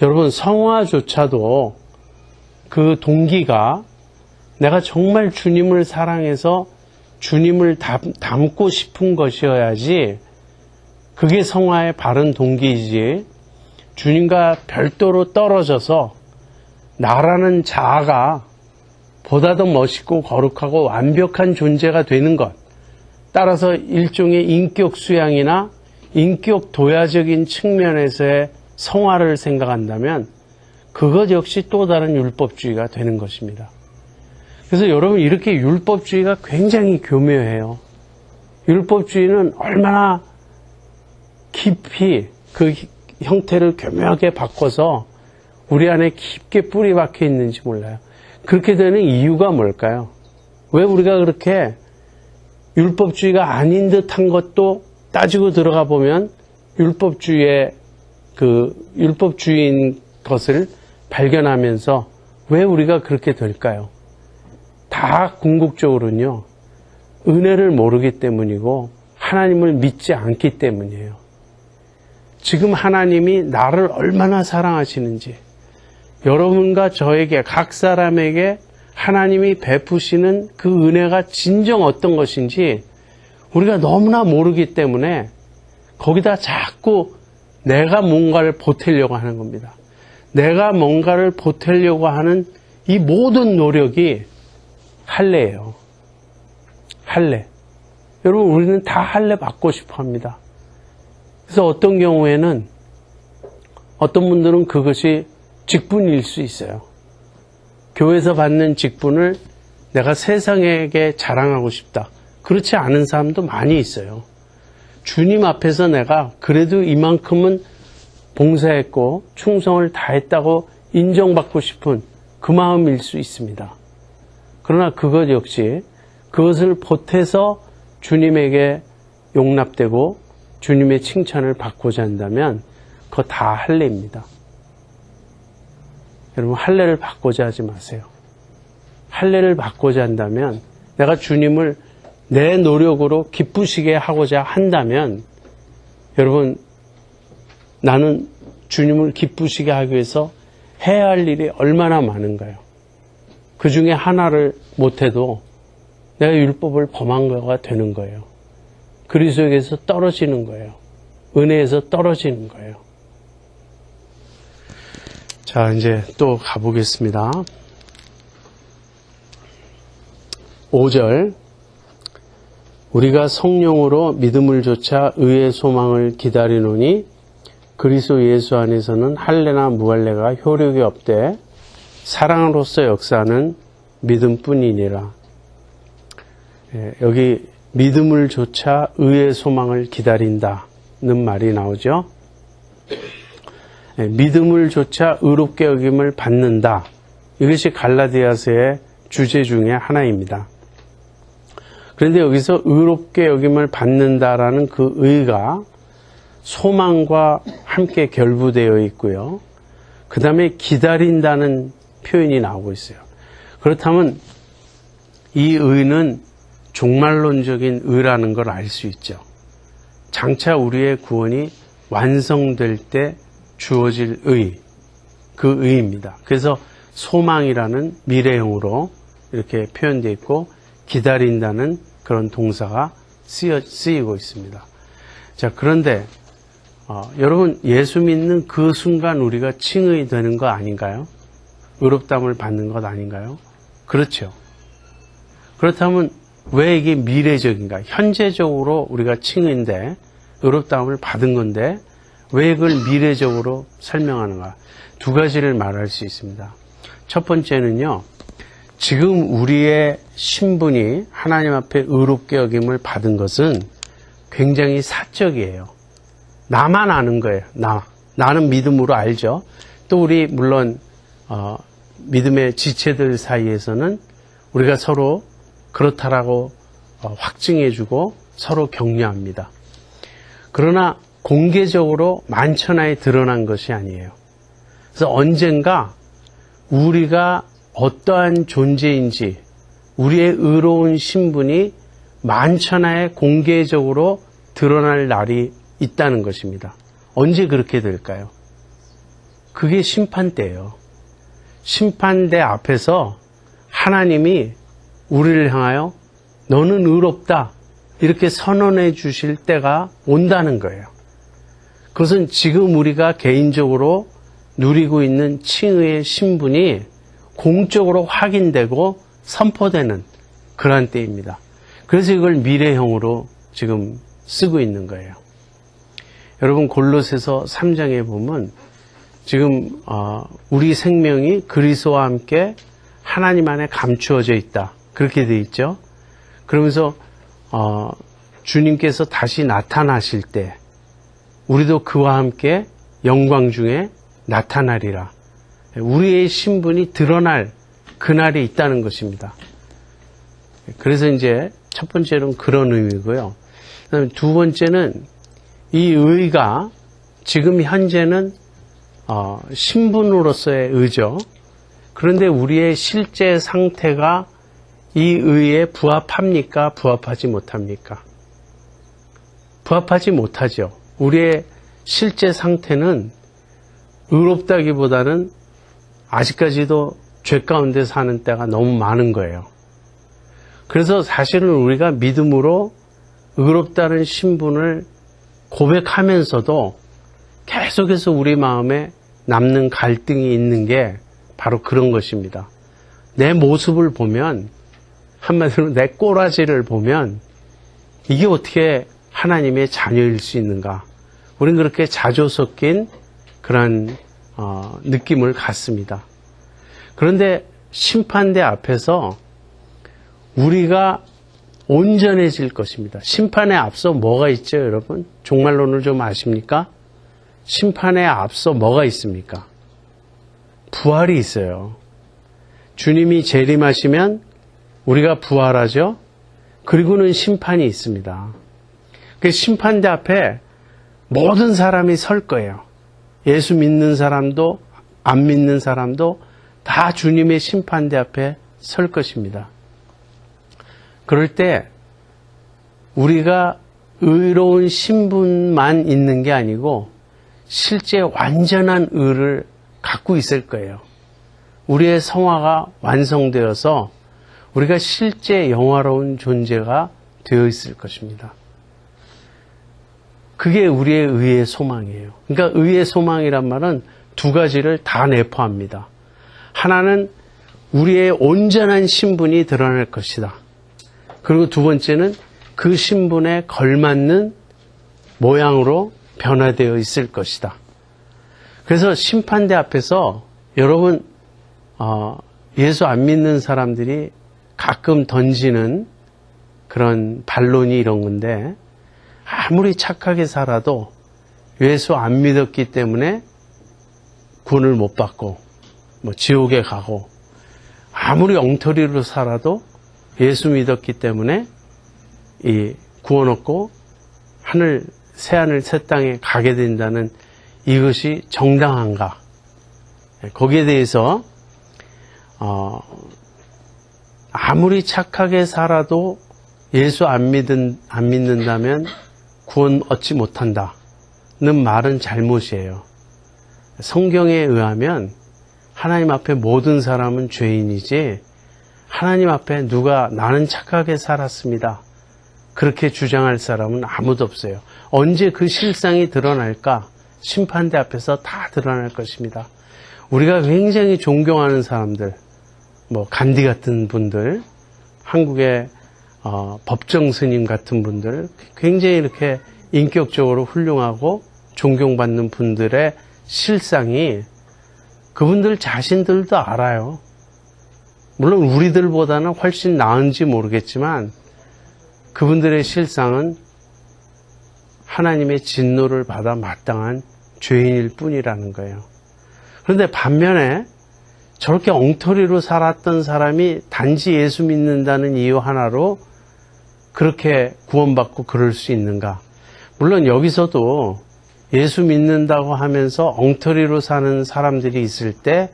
A: 여러분, 성화조차도 그 동기가 내가 정말 주님을 사랑해서 주님을 닮고 싶은 것이어야지 그게 성화의 바른 동기이지, 주님과 별도로 떨어져서 나라는 자아가 보다 더 멋있고 거룩하고 완벽한 존재가 되는 것, 따라서 일종의 인격 수양이나 인격 도야적인 측면에서의 성화를 생각한다면 그것 역시 또 다른 율법주의가 되는 것입니다. 그래서 여러분, 이렇게 율법주의가 굉장히 교묘해요. 율법주의는 얼마나 깊이 그 형태를 교묘하게 바꿔서 우리 안에 깊게 뿌리 박혀 있는지 몰라요. 그렇게 되는 이유가 뭘까요? 왜 우리가 그렇게 율법주의가 아닌 듯한 것도 따지고 들어가 보면 율법주의인 것을 발견하면서 왜 우리가 그렇게 될까요? 다 궁극적으로는요, 은혜를 모르기 때문이고 하나님을 믿지 않기 때문이에요. 지금 하나님이 나를 얼마나 사랑하시는지, 여러분과 저에게, 각 사람에게 하나님이 베푸시는 그 은혜가 진정 어떤 것인지 우리가 너무나 모르기 때문에 거기다 자꾸 내가 뭔가를 보태려고 하는 겁니다. 내가 뭔가를 보태려고 하는 이 모든 노력이 할례예요. 할례. 여러분, 우리는 다 할례 받고 싶어 합니다. 그래서 어떤 경우에는 어떤 분들은 그것이 직분일 수 있어요. 교회에서 받는 직분을 내가 세상에게 자랑하고 싶다. 그렇지 않은 사람도 많이 있어요. 주님 앞에서 내가 그래도 이만큼은 봉사했고 충성을 다했다고 인정받고 싶은 그 마음일 수 있습니다. 그러나 그것 역시 그것을 보태서 주님에게 용납되고 주님의 칭찬을 받고자 한다면 그거 다 할례입니다. 여러분, 할례를 받고자 하지 마세요. 할례를 받고자 한다면, 내가 주님을 내 노력으로 기쁘시게 하고자 한다면, 여러분, 나는 주님을 기쁘시게 하기 위해서 해야 할 일이 얼마나 많은가요? 그 중에 하나를 못해도 내가 율법을 범한 거가 되는 거예요. 그리스도에게서 떨어지는 거예요. 은혜에서 떨어지는 거예요. 자, 이제 또 가보겠습니다. 5절. 우리가 성령으로 믿음을 좇아 의의 소망을 기다리노니 그리스도 예수 안에서는 할례나 무할례가 효력이 없되 사랑으로서 역사하는 믿음뿐이니라. 여기 믿음을 좇아 의의 소망을 기다린다는 말이 나오죠. 믿음을 좇아 의롭게 여김을 받는다. 이것이 갈라디아서의 주제 중에 하나입니다. 그런데 여기서 의롭게 여김을 받는다라는 그 의가 소망과 함께 결부되어 있고요. 그 다음에 기다린다는 표현이 나오고 있어요. 그렇다면 이 의는 종말론적인 의라는 걸 알 수 있죠. 장차 우리의 구원이 완성될 때 주어질 의, 그 의입니다. 그래서 소망이라는 미래형으로 이렇게 표현되어 있고 기다린다는 그런 동사가 쓰이고 있습니다. 자, 그런데 여러분, 예수 믿는 그 순간 우리가 칭의 되는 거 아닌가요? 의롭다함을 받는 것 아닌가요? 그렇죠. 그렇다면 왜 이게 미래적인가? 현재적으로 우리가 칭의인데 의롭다함을 받은 건데 왜 그걸 미래적으로 설명하는가? 두 가지를 말할 수 있습니다. 첫 번째는요, 지금 우리의 신분이 하나님 앞에 의롭게 여김을 받은 것은 굉장히 사적이에요. 나만 아는 거예요. 나는 믿음으로 알죠. 또 우리 물론 믿음의 지체들 사이에서는 우리가 서로 그렇다라고 확증해주고 서로 격려합니다. 그러나 공개적으로 만천하에 드러난 것이 아니에요. 그래서 언젠가 우리가 어떠한 존재인지 우리의 의로운 신분이 만천하에 공개적으로 드러날 날이 있다는 것입니다. 언제 그렇게 될까요? 그게 심판대예요. 심판대 앞에서 하나님이 우리를 향하여 너는 의롭다 이렇게 선언해 주실 때가 온다는 거예요. 그것은 지금 우리가 개인적으로 누리고 있는 칭의의 신분이 공적으로 확인되고 선포되는 그러한 때입니다. 그래서 이걸 미래형으로 지금 쓰고 있는 거예요. 여러분, 골로새서 3장에 보면 지금 우리 생명이 그리스도와 함께 하나님 안에 감추어져 있다. 그렇게 되어 있죠. 그러면서 주님께서 다시 나타나실 때 우리도 그와 함께 영광 중에 나타나리라. 우리의 신분이 드러날 그날이 있다는 것입니다. 그래서 이제 첫 번째는 그런 의미고요. 그다음에 두 번째는 이 의가 지금 현재는 신분으로서의 의죠. 그런데 우리의 실제 상태가 이 의에 부합합니까? 부합하지 못합니까? 부합하지 못하죠. 우리의 실제 상태는 의롭다기보다는 아직까지도 죄 가운데 사는 때가 너무 많은 거예요. 그래서 사실은 우리가 믿음으로 의롭다는 신분을 고백하면서도 계속해서 우리 마음에 남는 갈등이 있는 게 바로 그런 것입니다. 내 모습을 보면, 한마디로 내 꼬라지를 보면 이게 어떻게 하나님의 자녀일 수 있는가? 우리는 그렇게 자조 섞인 그런 느낌을 갖습니다. 그런데 심판대 앞에서 우리가 온전해질 것입니다. 심판에 앞서 뭐가 있죠, 여러분? 종말론을 좀 아십니까? 심판에 앞서 뭐가 있습니까? 부활이 있어요. 주님이 재림하시면 우리가 부활하죠. 그리고는 심판이 있습니다. 그 심판대 앞에 모든 사람이 설 거예요. 예수 믿는 사람도 안 믿는 사람도 다 주님의 심판대 앞에 설 것입니다. 그럴 때 우리가 의로운 신분만 있는 게 아니고 실제 완전한 의를 갖고 있을 거예요. 우리의 성화가 완성되어서 우리가 실제 영화로운 존재가 되어 있을 것입니다. 그게 우리의 의의 소망이에요. 그러니까 의의 소망이란 말은 두 가지를 다 내포합니다. 하나는 우리의 온전한 신분이 드러날 것이다. 그리고 두 번째는 그 신분에 걸맞는 모양으로 변화되어 있을 것이다. 그래서 심판대 앞에서 여러분 예수 안 믿는 사람들이 가끔 던지는 그런 반론이 이런 건데, 아무리 착하게 살아도 예수 안 믿었기 때문에 구원을 못 받고 지옥에 가고, 아무리 엉터리로 살아도 예수 믿었기 때문에 이 구원 얻고 새하늘 새 땅에 가게 된다는 이것이 정당한가? 거기에 대해서 아무리 착하게 살아도 예수 안 믿는다면 구원 얻지 못한다는 말은 잘못이에요. 성경에 의하면 하나님 앞에 모든 사람은 죄인이지 하나님 앞에 누가 나는 착하게 살았습니다 그렇게 주장할 사람은 아무도 없어요. 언제 그 실상이 드러날까? 심판대 앞에서 다 드러날 것입니다. 우리가 굉장히 존경하는 사람들, 간디 같은 분들, 한국의 법정 스님 같은 분들, 굉장히 이렇게 인격적으로 훌륭하고 존경받는 분들의 실상이 그분들 자신들도 알아요. 물론 우리들보다는 훨씬 나은지 모르겠지만 그분들의 실상은 하나님의 진노를 받아 마땅한 죄인일 뿐이라는 거예요. 그런데 반면에 저렇게 엉터리로 살았던 사람이 단지 예수 믿는다는 이유 하나로 그렇게 구원받고 그럴 수 있는가? 물론 여기서도 예수 믿는다고 하면서 엉터리로 사는 사람들이 있을 때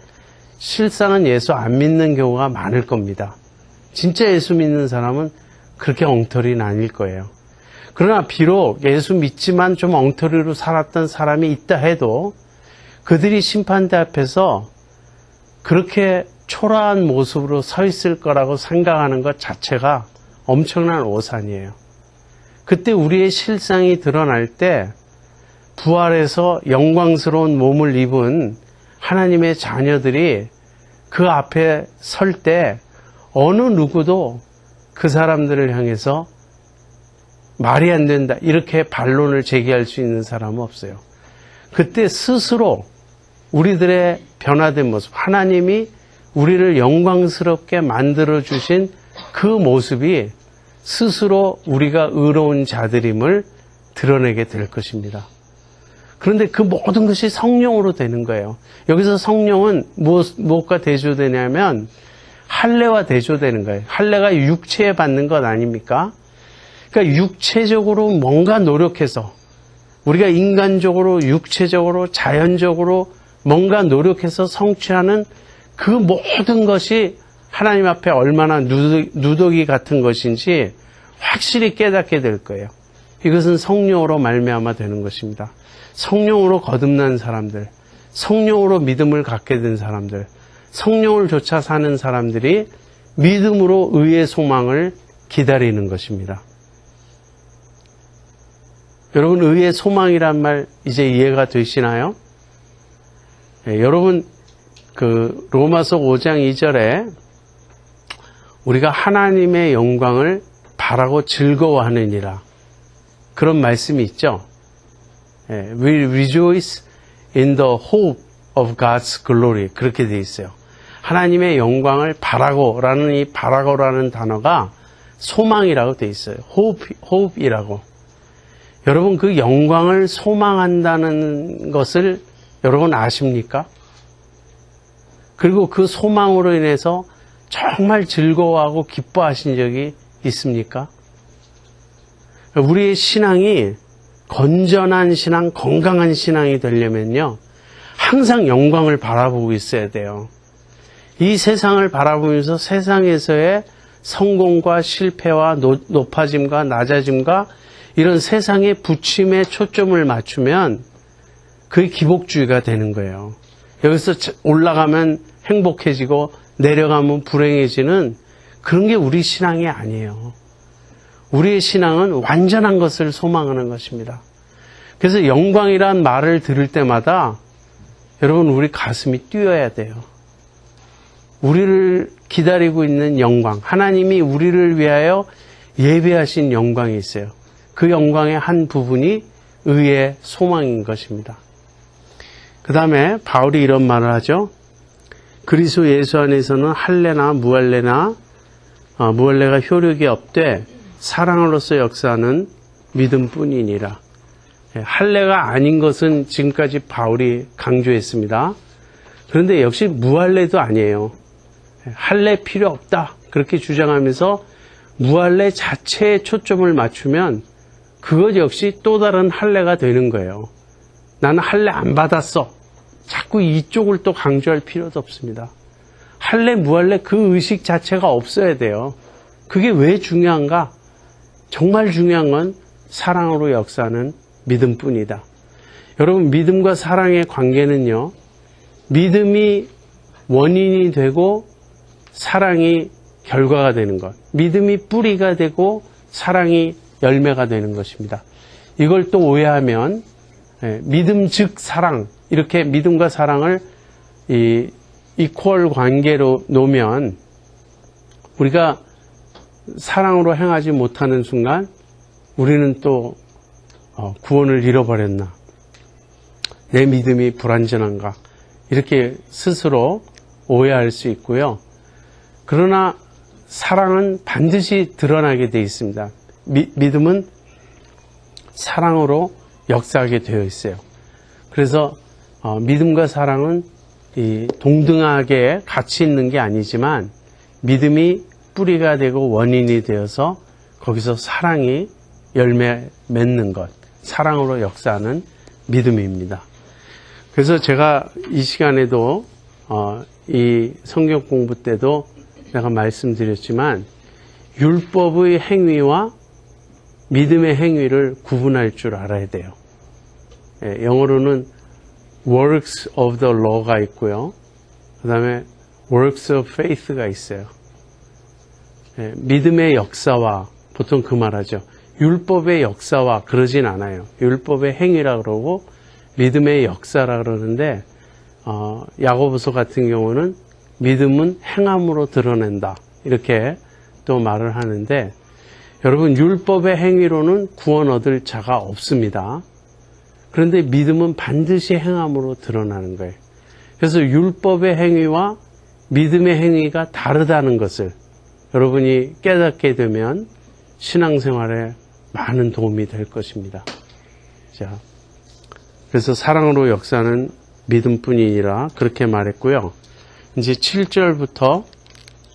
A: 실상은 예수 안 믿는 경우가 많을 겁니다. 진짜 예수 믿는 사람은 그렇게 엉터리는 아닐 거예요. 그러나 비록 예수 믿지만 좀 엉터리로 살았던 사람이 있다 해도 그들이 심판대 앞에서 그렇게 초라한 모습으로 서 있을 거라고 생각하는 것 자체가 엄청난 오산이에요. 그때 우리의 실상이 드러날 때 부활해서 영광스러운 몸을 입은 하나님의 자녀들이 그 앞에 설 때 어느 누구도 그 사람들을 향해서 말이 안 된다 이렇게 반론을 제기할 수 있는 사람은 없어요. 그때 스스로 우리들의 변화된 모습, 하나님이 우리를 영광스럽게 만들어주신 그 모습이 스스로 우리가 의로운 자들임을 드러내게 될 것입니다. 그런데 그 모든 것이 성령으로 되는 거예요. 여기서 성령은 무엇과 대조되냐면 할례와 대조되는 거예요. 할례가 육체에 받는 것 아닙니까? 그러니까 육체적으로 뭔가 노력해서 우리가 인간적으로 육체적으로 자연적으로 뭔가 노력해서 성취하는 그 모든 것이 하나님 앞에 얼마나 누더기 같은 것인지 확실히 깨닫게 될 거예요. 이것은 성령으로 말미암아 되는 것입니다. 성령으로 거듭난 사람들, 성령으로 믿음을 갖게 된 사람들, 성령을 쫓아 사는 사람들이 믿음으로 의의 소망을 기다리는 것입니다. 여러분, 의의 소망이란 말 이제 이해가 되시나요? 여러분, 로마서 5장 2절에 우리가 하나님의 영광을 바라고 즐거워하느니라 그런 말씀이 있죠. We rejoice in the hope of God's glory 그렇게 되어 있어요. 하나님의 영광을 바라고라는 이 바라고라는 단어가 소망이라고 되어 있어요. hope이라고. 여러분 그 영광을 소망한다는 것을 여러분 아십니까? 그리고 그 소망으로 인해서 정말 즐거워하고 기뻐하신 적이 있습니까? 우리의 신앙이 건전한 신앙, 건강한 신앙이 되려면요. 항상 영광을 바라보고 있어야 돼요. 이 세상을 바라보면서 세상에서의 성공과 실패와 높아짐과 낮아짐과 이런 세상의 부침에 초점을 맞추면 그게 기복주의가 되는 거예요. 여기서 올라가면 행복해지고 내려가면 불행해지는 그런 게 우리 신앙이 아니에요. 우리의 신앙은 완전한 것을 소망하는 것입니다. 그래서 영광이란 말을 들을 때마다 여러분 우리 가슴이 뛰어야 돼요. 우리를 기다리고 있는 영광, 하나님이 우리를 위하여 예배하신 영광이 있어요. 그 영광의 한 부분이 의의 소망인 것입니다. 그 다음에 바울이 이런 말을 하죠. 그리스도 예수 안에서는 할례나 무할례가 효력이 없되 사랑으로서 역사하는 믿음뿐이니라. 할례가 아닌 것은 지금까지 바울이 강조했습니다. 그런데 역시 무할례도 아니에요. 할례 필요 없다 그렇게 주장하면서 무할례 자체에 초점을 맞추면 그것 역시 또 다른 할례가 되는 거예요. 나는 할례 안 받았어. 자꾸 이쪽을 또 강조할 필요도 없습니다. 할례 무할례 그 의식 자체가 없어야 돼요. 그게 왜 중요한가? 정말 중요한 건 사랑으로 역사하는 믿음뿐이다. 여러분, 믿음과 사랑의 관계는요, 믿음이 원인이 되고 사랑이 결과가 되는 것, 믿음이 뿌리가 되고 사랑이 열매가 되는 것입니다. 이걸 또 오해하면 믿음 즉 사랑, 이렇게 믿음과 사랑을 이퀄 관계로 놓으면 우리가 사랑으로 행하지 못하는 순간 우리는 또 구원을 잃어버렸나, 내 믿음이 불완전한가, 이렇게 스스로 오해할 수 있고요. 그러나 사랑은 반드시 드러나게 되어 있습니다. 믿음은 사랑으로 역사하게 되어 있어요. 그래서 믿음과 사랑은 동등하게 같이 있는 게 아니지만 믿음이 뿌리가 되고 원인이 되어서 거기서 사랑이 열매 맺는 것, 사랑으로 역사하는 믿음입니다. 그래서 제가 이 시간에도 이 성경 공부 때도 내가 말씀드렸지만 율법의 행위와 믿음의 행위를 구분할 줄 알아야 돼요. 영어로는 works of the law가 있고요. 그 다음에 works of faith가 있어요. 믿음의 역사와, 보통 그 말하죠. 율법의 역사와 그러진 않아요. 율법의 행위라 그러고 믿음의 역사라 그러는데 야고보서 같은 경우는 믿음은 행함으로 드러낸다, 이렇게 또 말을 하는데, 여러분, 율법의 행위로는 구원 얻을 자가 없습니다. 그런데 믿음은 반드시 행함으로 드러나는 거예요. 그래서 율법의 행위와 믿음의 행위가 다르다는 것을 여러분이 깨닫게 되면 신앙생활에 많은 도움이 될 것입니다. 자, 그래서 사랑으로 역사는 믿음뿐이니라 그렇게 말했고요. 이제 7절부터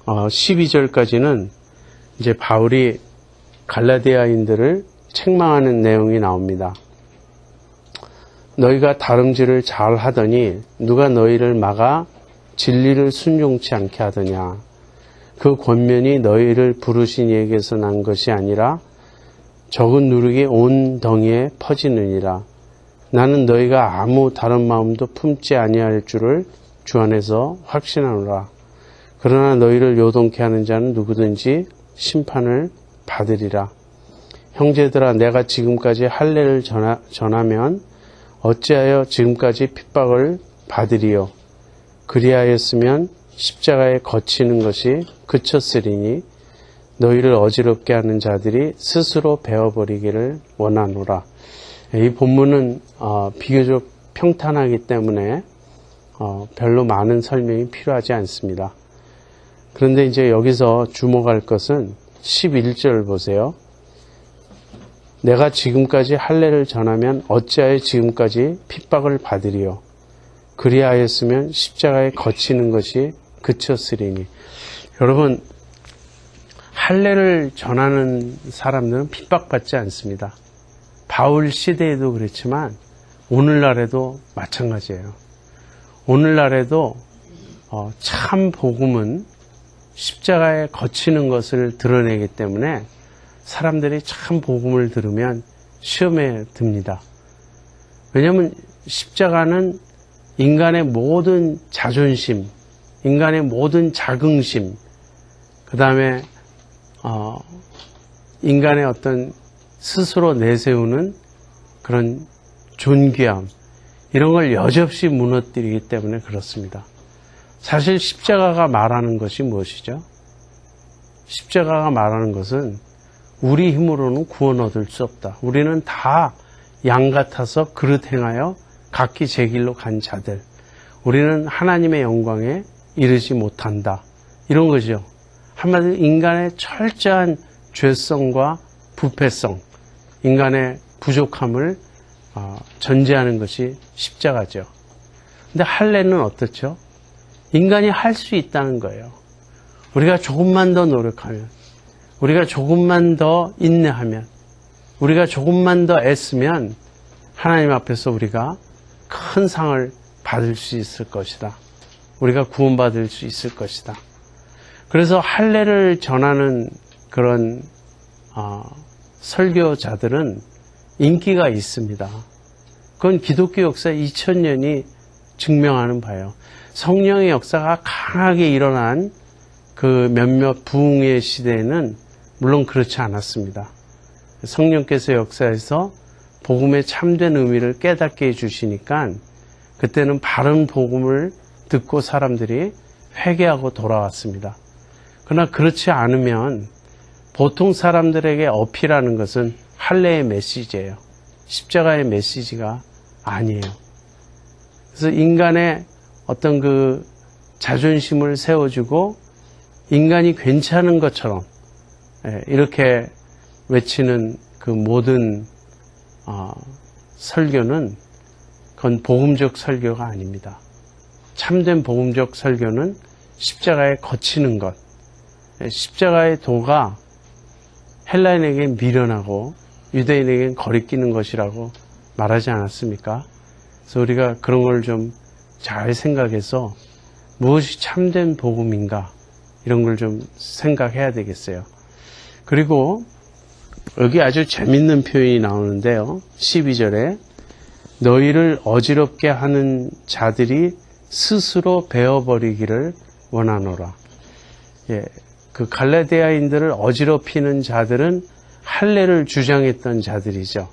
A: 12절까지는 이제 바울이 갈라디아인들을 책망하는 내용이 나옵니다. 너희가 다름질을 잘 하더니 누가 너희를 막아 진리를 순종치 않게 하더냐. 그 권면이 너희를 부르신 이에게서 난 것이 아니라 적은 누룩이 온 덩이에 퍼지느니라. 나는 너희가 아무 다른 마음도 품지 아니할 줄을 주 안에서 확신하노라. 그러나 너희를 요동케 하는 자는 누구든지 심판을 받으리라. 형제들아, 내가 지금까지 할례를 전하면 어찌하여 지금까지 핍박을 받으리요. 그리하였으면 십자가에 거치는 것이 그쳤으리니 너희를 어지럽게 하는 자들이 스스로 베어버리기를 원하노라. 이 본문은 비교적 평탄하기 때문에 별로 많은 설명이 필요하지 않습니다. 그런데 이제 여기서 주목할 것은 11절 보세요. 내가 지금까지 할례를 전하면 어찌하여 지금까지 핍박을 받으리요. 그리하였으면 십자가에 거치는 것이 그쳤으리니. 여러분, 할례를 전하는 사람들은 핍박받지 않습니다. 바울 시대에도 그렇지만 오늘날에도 마찬가지예요. 오늘날에도 참 복음은 십자가에 거치는 것을 드러내기 때문에 사람들이 참 복음을 들으면 시험에 듭니다. 왜냐하면 십자가는 인간의 모든 자존심, 인간의 모든 자긍심, 그 다음에 인간의 어떤 스스로 내세우는 그런 존귀함, 이런 걸 여지없이 무너뜨리기 때문에 그렇습니다. 사실 십자가가 말하는 것이 무엇이죠? 십자가가 말하는 것은 우리 힘으로는 구원 얻을 수 없다. 우리는 다 양 같아서 그릇 행하여 각기 제 길로 간 자들. 우리는 하나님의 영광에 이르지 못한다. 이런 거죠. 한마디로 인간의 철저한 죄성과 부패성, 인간의 부족함을 전제하는 것이 십자가죠. 근데 할례는 어떻죠? 인간이 할 수 있다는 거예요. 우리가 조금만 더 노력하면, 우리가 조금만 더 인내하면, 우리가 조금만 더 애쓰면 하나님 앞에서 우리가 큰 상을 받을 수 있을 것이다. 우리가 구원받을 수 있을 것이다. 그래서 할례를 전하는 그런 설교자들은 인기가 있습니다. 그건 기독교 역사 2000년이 증명하는 바예요. 성령의 역사가 강하게 일어난 그 몇몇 부흥의 시대에는 물론 그렇지 않았습니다. 성령께서 역사에서 복음의 참된 의미를 깨닫게 해주시니까 그때는 바른 복음을 듣고 사람들이 회개하고 돌아왔습니다. 그러나 그렇지 않으면 보통 사람들에게 어필하는 것은 할례의 메시지예요. 십자가의 메시지가 아니에요. 그래서 인간의 어떤 그 자존심을 세워주고 인간이 괜찮은 것처럼 이렇게 외치는 그 모든 설교는 그건 복음적 설교가 아닙니다. 참된 복음적 설교는 십자가에 거치는 것, 십자가의 도가 헬라인에겐 미련하고 유대인에겐 거리끼는 것이라고 말하지 않았습니까? 그래서 우리가 그런 걸 좀 잘 생각해서 무엇이 참된 복음인가 이런 걸 좀 생각해야 되겠어요. 그리고 여기 아주 재밌는 표현이 나오는데요. 12절에 너희를 어지럽게 하는 자들이 스스로 베어버리기를 원하노라. 그 갈라디아인들을 어지럽히는 자들은 할례를 주장했던 자들이죠.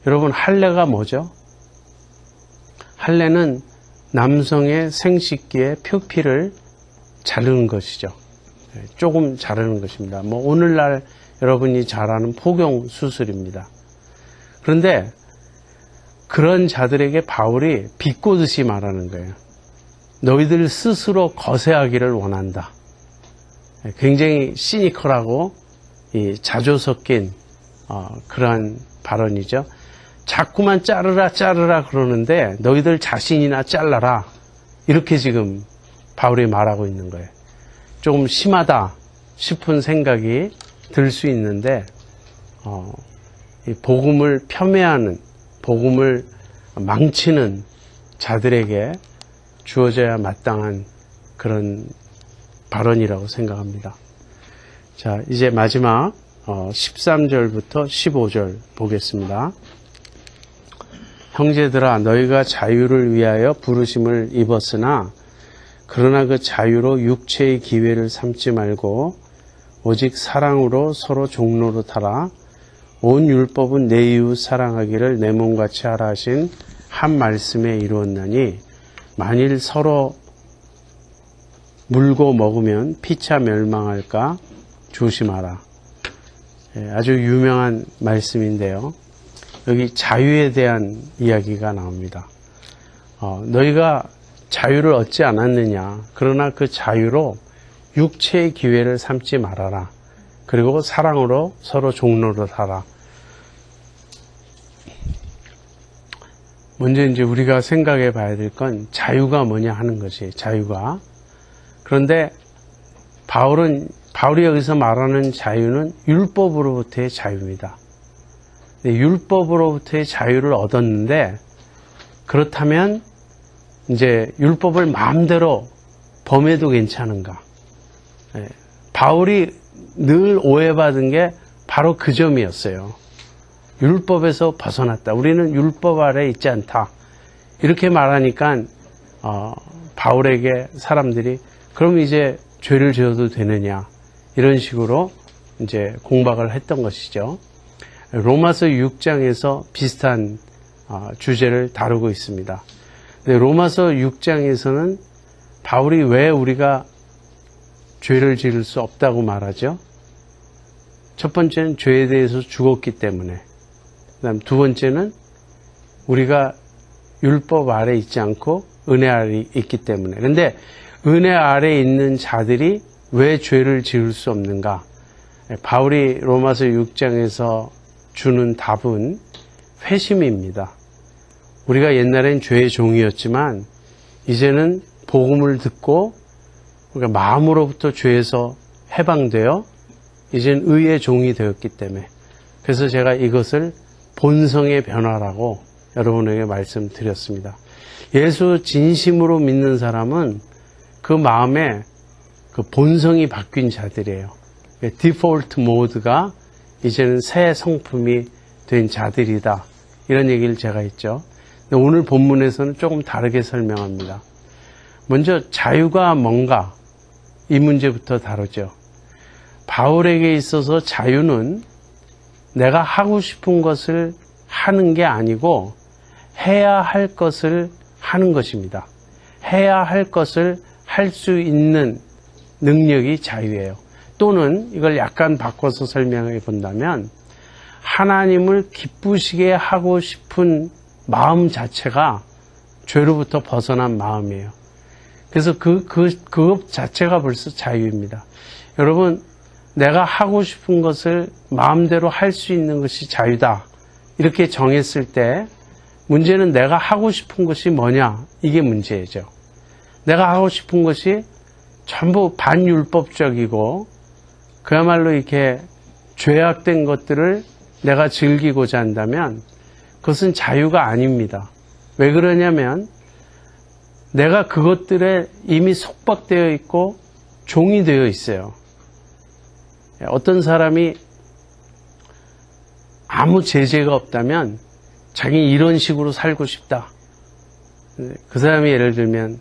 A: 여러분, 할례가 뭐죠? 할례는 남성의 생식기의 표피를 자르는 것이죠. 조금 자르는 것입니다. 오늘날 여러분이 잘 아는 포경 수술입니다. 그런데 그런 자들에게 바울이 비꼬듯이 말하는 거예요. 너희들 스스로 거세하기를 원한다. 굉장히 시니컬하고 자조 섞인 그러한 발언이죠. 자꾸만 자르라 그러는데 너희들 자신이나 잘라라. 이렇게 지금 바울이 말하고 있는 거예요. 조금 심하다 싶은 생각이 들 수 있는데 이 복음을 폄훼하는, 복음을 망치는 자들에게 주어져야 마땅한 그런 발언이라고 생각합니다. 자, 이제 마지막 13절부터 15절 보겠습니다. 형제들아, 너희가 자유를 위하여 부르심을 입었으나 그러나 그 자유로 육체의 기회를 삼지 말고 오직 사랑으로 서로 종로로 타라. 온 율법은 내 이웃 사랑하기를 내 몸같이 하라 하신 한 말씀에 이루었나니 만일 서로 물고 먹으면 피차 멸망할까 조심하라. 아주 유명한 말씀인데요. 여기 자유에 대한 이야기가 나옵니다. 너희가 자유를 얻지 않았느냐. 그러나 그 자유로 육체의 기회를 삼지 말아라. 그리고 사랑으로 서로 종로로 살아. 먼저 이제 우리가 생각해 봐야 될 건 자유가 뭐냐 하는 것이 자유가. 그런데 바울이 여기서 말하는 자유는 율법으로부터의 자유입니다. 율법으로부터의 자유를 얻었는데 그렇다면 이제 율법을 마음대로 범해도 괜찮은가? 바울이 늘 오해받은 게 바로 그 점이었어요. 율법에서 벗어났다. 우리는 율법 아래 있지 않다. 이렇게 말하니까 바울에게 사람들이 그럼 이제 죄를 지어도 되느냐 이런 식으로 이제 공박을 했던 것이죠. 로마서 6장에서 비슷한 주제를 다루고 있습니다. 근데 로마서 6장에서는 바울이 왜 우리가 죄를 지을 수 없다고 말하죠? 첫 번째는 죄에 대해서 죽었기 때문에, 그다음 두 번째는 우리가 율법 아래 있지 않고 은혜 아래 있기 때문에. 그런데 은혜 아래 있는 자들이 왜 죄를 지을 수 없는가? 바울이 로마서 6장에서 주는 답은 회심입니다. 우리가 옛날엔 죄의 종이었지만 이제는 복음을 듣고 우리가 마음으로부터 죄에서 해방되어 이제는 의의 종이 되었기 때문에, 그래서 제가 이것을 본성의 변화라고 여러분에게 말씀드렸습니다. 예수 진심으로 믿는 사람은 그 마음의 그 본성이 바뀐 자들이에요. 디폴트 모드가 이제는 새 성품이 된 자들이다. 이런 얘기를 제가 했죠. 오늘 본문에서는 조금 다르게 설명합니다. 먼저 자유가 뭔가 이 문제부터 다루죠. 바울에게 있어서 자유는 내가 하고 싶은 것을 하는 게 아니고 해야 할 것을 하는 것입니다. 해야 할 것을 할 수 있는 능력이 자유예요. 또는 이걸 약간 바꿔서 설명해 본다면 하나님을 기쁘시게 하고 싶은 마음 자체가 죄로부터 벗어난 마음이에요. 그래서 그것 자체가 벌써 자유입니다. 여러분, 내가 하고 싶은 것을 마음대로 할 수 있는 것이 자유다. 이렇게 정했을 때 문제는 내가 하고 싶은 것이 뭐냐? 이게 문제죠. 내가 하고 싶은 것이 전부 반율법적이고 그야말로 이렇게 죄악된 것들을 내가 즐기고자 한다면 그것은 자유가 아닙니다. 왜 그러냐면 내가 그것들에 이미 속박되어 있고 종이 되어 있어요. 어떤 사람이 아무 제재가 없다면 자기는 이런 식으로 살고 싶다. 그 사람이 예를 들면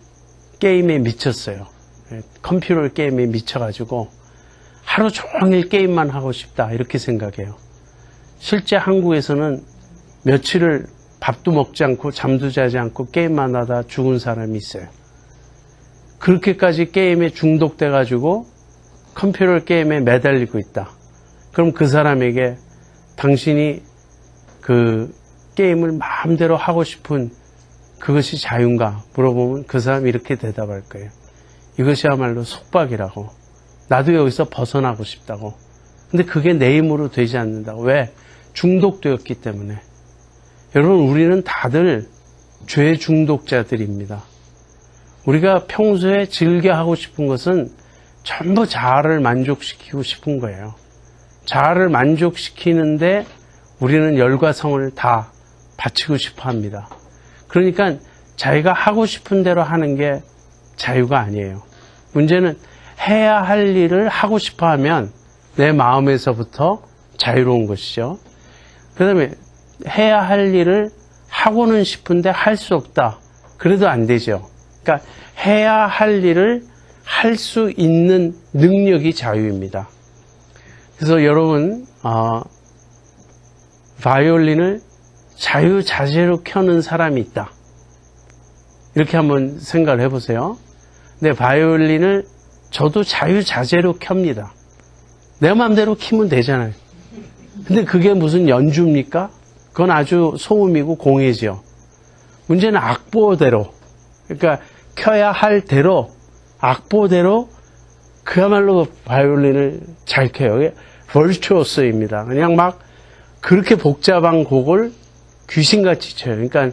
A: 게임에 미쳤어요. 컴퓨터 게임에 미쳐가지고 하루 종일 게임만 하고 싶다 이렇게 생각해요. 실제 한국에서는 며칠을 밥도 먹지 않고 잠도 자지 않고 게임만 하다 죽은 사람이 있어요. 그렇게까지 게임에 중독돼가지고 컴퓨터 게임에 매달리고 있다. 그럼 그 사람에게 당신이 그 게임을 마음대로 하고 싶은 그것이 자유인가 물어보면 그 사람이 이렇게 대답할 거예요. 이것이야말로 속박이라고. 나도 여기서 벗어나고 싶다고. 근데 그게 내 힘으로 되지 않는다고. 왜? 중독되었기 때문에. 여러분, 우리는 다들 죄 중독자들입니다. 우리가 평소에 즐겨 하고 싶은 것은 전부 자아를 만족시키고 싶은 거예요. 자아를 만족시키는데 우리는 열과 성을 다 바치고 싶어 합니다. 그러니까 자기가 하고 싶은 대로 하는 게 자유가 아니에요. 문제는 해야 할 일을 하고 싶어 하면 내 마음에서부터 자유로운 것이죠. 그 다음에 해야 할 일을 하고는 싶은데 할 수 없다. 그래도 안 되죠. 그러니까 해야 할 일을 할 수 있는 능력이 자유입니다. 그래서 여러분, 바이올린을 자유자재로 켜는 사람이 있다. 이렇게 한번 생각을 해보세요. 근데 바이올린을 저도 자유자재로 켭니다. 내 마음대로 키면 되잖아요. 근데 그게 무슨 연주입니까? 그건 아주 소음이고 공해죠. 문제는 악보대로, 그러니까 켜야 할 대로, 악보대로 그야말로 바이올린을 잘 켜요. 버추어스입니다. 그냥 막 그렇게 복잡한 곡을 귀신같이 쳐요. 그러니까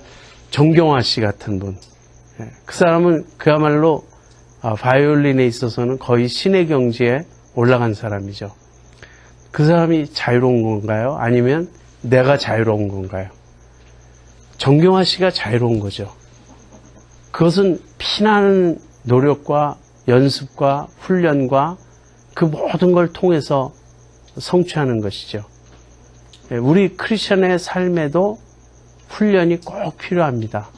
A: 정경화 씨 같은 분. 그 사람은 그야말로 바이올린에 있어서는 거의 신의 경지에 올라간 사람이죠. 그 사람이 자유로운 건가요? 아니면 내가 자유로운 건가요? 정경화 씨가 자유로운 거죠. 그것은 피나는 노력과 연습과 훈련과 그 모든 걸 통해서 성취하는 것이죠. 우리 크리스천의 삶에도 훈련이 꼭 필요합니다.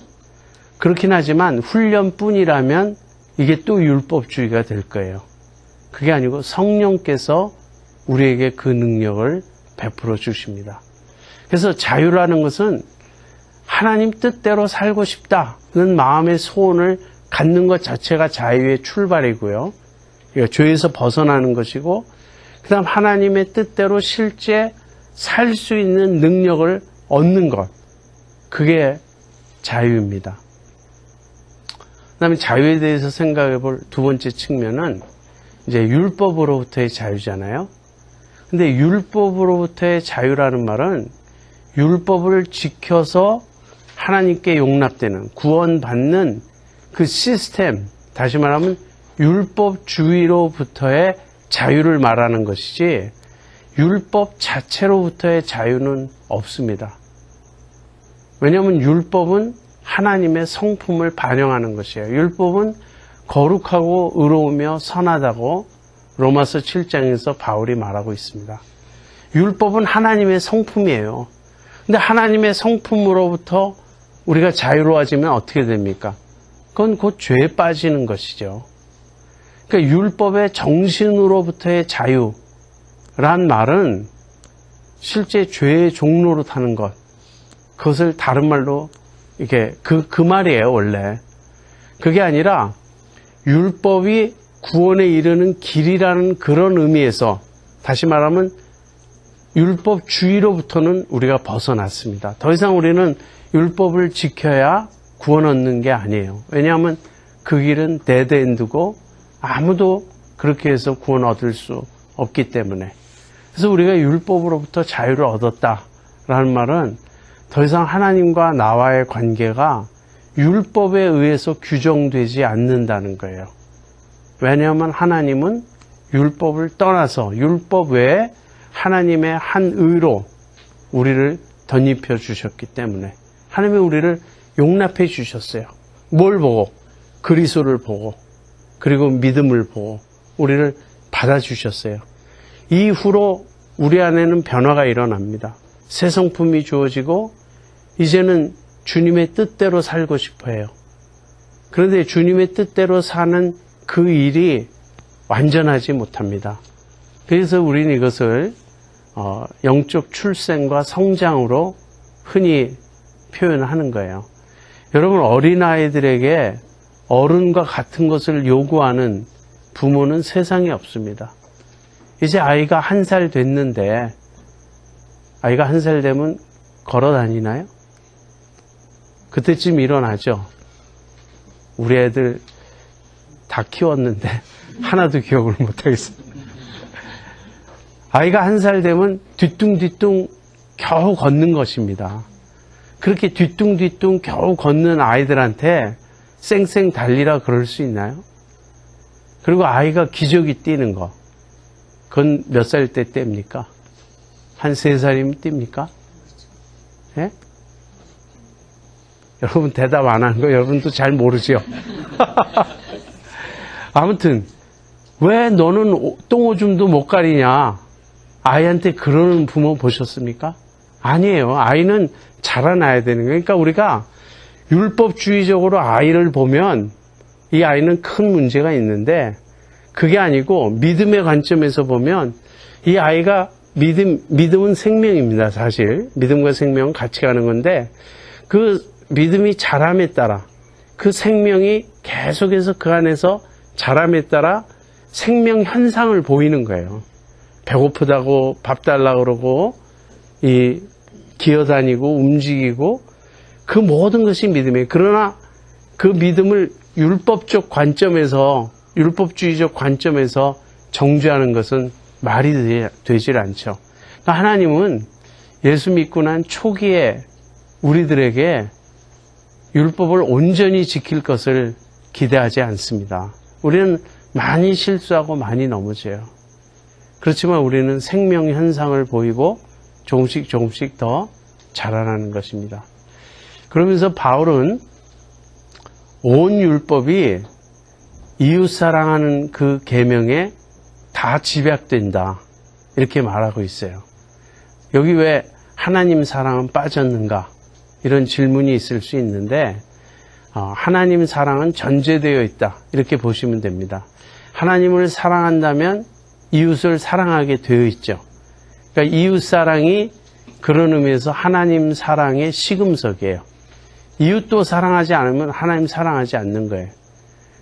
A: 그렇긴 하지만 훈련뿐이라면 이게 또 율법주의가 될 거예요. 그게 아니고 성령께서 우리에게 그 능력을 베풀어 주십니다. 그래서 자유라는 것은 하나님 뜻대로 살고 싶다는 마음의 소원을 갖는 것 자체가 자유의 출발이고요. 죄에서 벗어나는 것이고, 그 다음 하나님의 뜻대로 실제 살 수 있는 능력을 얻는 것. 그게 자유입니다. 그 다음에 자유에 대해서 생각해 볼 두 번째 측면은 이제 율법으로부터의 자유잖아요. 근데 율법으로부터의 자유라는 말은 율법을 지켜서 하나님께 용납되는, 구원받는 그 시스템, 다시 말하면 율법주의로부터의 자유를 말하는 것이지 율법 자체로부터의 자유는 없습니다. 왜냐하면 율법은 하나님의 성품을 반영하는 것이에요. 율법은 거룩하고 의로우며 선하다고 로마서 7장에서 바울이 말하고 있습니다. 율법은 하나님의 성품이에요. 근데 하나님의 성품으로부터 우리가 자유로워지면 어떻게 됩니까? 그건 곧 죄에 빠지는 것이죠. 그러니까 율법의 정신으로부터의 자유란 말은 실제 죄의 종로로 타는 것. 그것을 다른 말로 이게 그 말이에요, 원래. 그게 아니라 율법이 구원에 이르는 길이라는 그런 의미에서 다시 말하면 율법주의로부터는 우리가 벗어났습니다. 더 이상 우리는 율법을 지켜야 구원 얻는 게 아니에요. 왜냐하면 그 길은 데드엔드고 아무도 그렇게 해서 구원 얻을 수 없기 때문에. 그래서 우리가 율법으로부터 자유를 얻었다라는 말은 더 이상 하나님과 나와의 관계가 율법에 의해서 규정되지 않는다는 거예요. 왜냐하면 하나님은 율법을 떠나서 율법 외에 하나님의 한 의로 우리를 덧입혀 주셨기 때문에 하나님이 우리를 용납해 주셨어요. 뭘 보고? 그리스도를 보고 그리고 믿음을 보고 우리를 받아주셨어요. 이후로 우리 안에는 변화가 일어납니다. 새 성품이 주어지고 이제는 주님의 뜻대로 살고 싶어 해요. 그런데 주님의 뜻대로 사는 그 일이 완전하지 못합니다. 그래서 우리는 이것을 영적 출생과 성장으로 흔히 표현하는 거예요. 여러분, 어린아이들에게 어른과 같은 것을 요구하는 부모는 세상에 없습니다. 이제 아이가 1살 됐는데 아이가 1살 되면 걸어 다니나요? 그때쯤 일어나죠. 우리 애들 다 키웠는데 하나도 기억을 못하겠어요. 아이가 1살 되면 뒤뚱뒤뚱 겨우 걷는 것입니다. 그렇게 뒤뚱뒤뚱 겨우 걷는 아이들한테 쌩쌩 달리라 그럴 수 있나요? 그리고 아이가 기저귀 띄는 거, 그건 몇 살 때 뗍니까? 한 3살이면 뗍니까? 예? 여러분 대답 안 하는 거 여러분도 잘 모르죠? 아무튼 왜 너는 똥오줌도 못 가리냐? 아이한테 그러는 부모 보셨습니까? 아니에요. 아이는 자라나야 되는 거예요. 그러니까 우리가 율법주의적으로 아이를 보면 이 아이는 큰 문제가 있는데 그게 아니고 믿음의 관점에서 보면 이 아이가 믿음은 생명입니다. 사실 믿음과 생명은 같이 가는 건데 그 믿음이 자람에 따라 그 생명이 계속해서 그 안에서 자람에 따라 생명 현상을 보이는 거예요. 배고프다고 밥 달라고 그러고 기어다니고 움직이고 그 모든 것이 믿음이에요. 그러나 그 믿음을 율법적 관점에서 율법주의적 관점에서 정죄하는 것은 말이 되질 않죠. 그러니까 하나님은 예수 믿고 난 초기에 우리들에게 율법을 온전히 지킬 것을 기대하지 않습니다. 우리는 많이 실수하고 많이 넘어져요. 그렇지만 우리는 생명 현상을 보이고 조금씩 더 자라나는 것입니다. 그러면서 바울은 온 율법이 이웃 사랑하는 그 계명에 다 집약된다 이렇게 말하고 있어요. 여기 왜 하나님 사랑은 빠졌는가 이런 질문이 있을 수 있는데 하나님 사랑은 전제되어 있다 이렇게 보시면 됩니다. 하나님을 사랑한다면 이웃을 사랑하게 되어 있죠. 그러니까 이웃 사랑이 그런 의미에서 하나님 사랑의 시금석이에요. 이웃도 사랑하지 않으면 하나님 사랑하지 않는 거예요.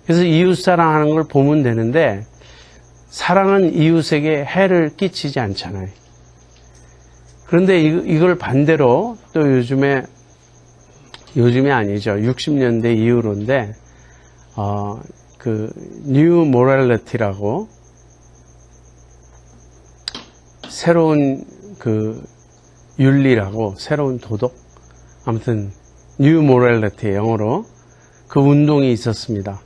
A: 그래서 이웃 사랑하는 걸 보면 되는데 사랑은 이웃에게 해를 끼치지 않잖아요. 그런데 이걸 반대로 또 요즘에 아니죠. 60년대 이후로인데 그 뉴 모랄리티라고 새로운 그 윤리라고 새로운 도덕 아무튼 뉴 모랄리티 영어로 그 운동이 있었습니다.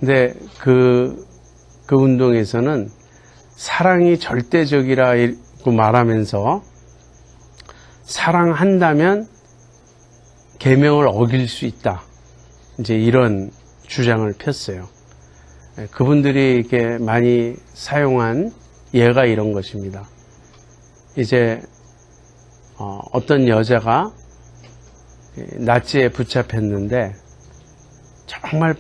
A: 근데 그 운동에서는 사랑이 절대적이라고 말하면서 사랑한다면 계명을 어길 수 있다. 이제 이런 주장을 폈어요. 그분들이 이렇게 많이 사용한 예가 이런 것입니다. 이제 어떤 여자가 나치에 붙잡혔는데 정말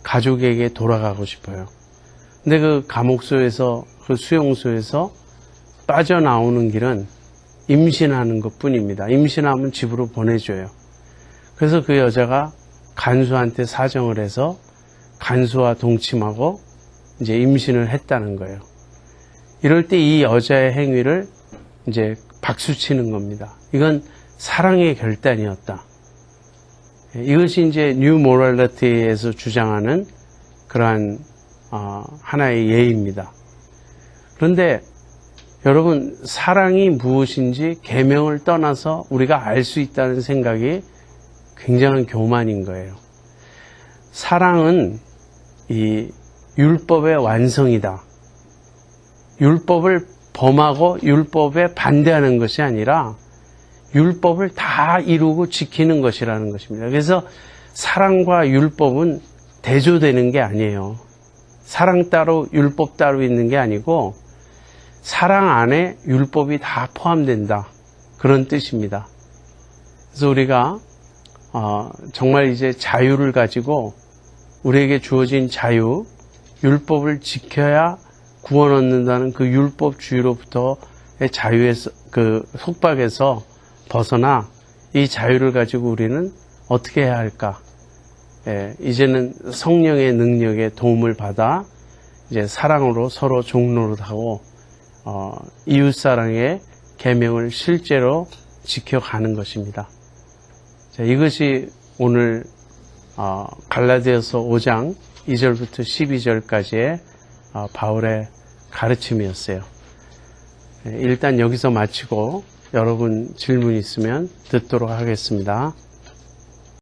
A: 가족에게 돌아가고 싶어요. 근데 그 감옥소에서, 그 수용소에서 빠져나오는 길은 임신하는 것 뿐입니다. 임신하면 집으로 보내줘요. 그래서 그 여자가 간수한테 사정을 해서 간수와 동침하고 이제 임신을 했다는 거예요. 이럴 때 이 여자의 행위를 이제 박수치는 겁니다. 이건 사랑의 결단이었다. 이것이 이제 뉴 모랄리티에서 주장하는 그러한 하나의 예입니다. 그런데 여러분, 사랑이 무엇인지 계명을 떠나서 우리가 알 수 있다는 생각이 굉장한 교만인 거예요. 사랑은 이 율법의 완성이다. 율법을 범하고 율법에 반대하는 것이 아니라 율법을 다 이루고 지키는 것이라는 것입니다. 그래서 사랑과 율법은 대조되는 게 아니에요. 사랑 따로 율법 따로 있는 게 아니고 사랑 안에 율법이 다 포함된다. 그런 뜻입니다. 그래서 우리가 정말 이제 자유를 가지고 우리에게 주어진 자유, 율법을 지켜야 구원 얻는다는 그 율법주의로부터의 자유에서, 그 속박에서 벗어나 이 자유를 가지고 우리는 어떻게 해야 할까? 이제는 성령의 능력에 도움을 받아 이제 사랑으로 서로 종노릇하고 이웃사랑의 계명을 실제로 지켜가는 것입니다. 자, 이것이 오늘 갈라디아서 5장 2절부터 12절까지의 바울의 가르침이었어요. 일단 여기서 마치고 여러분 질문 있으면 듣도록 하겠습니다.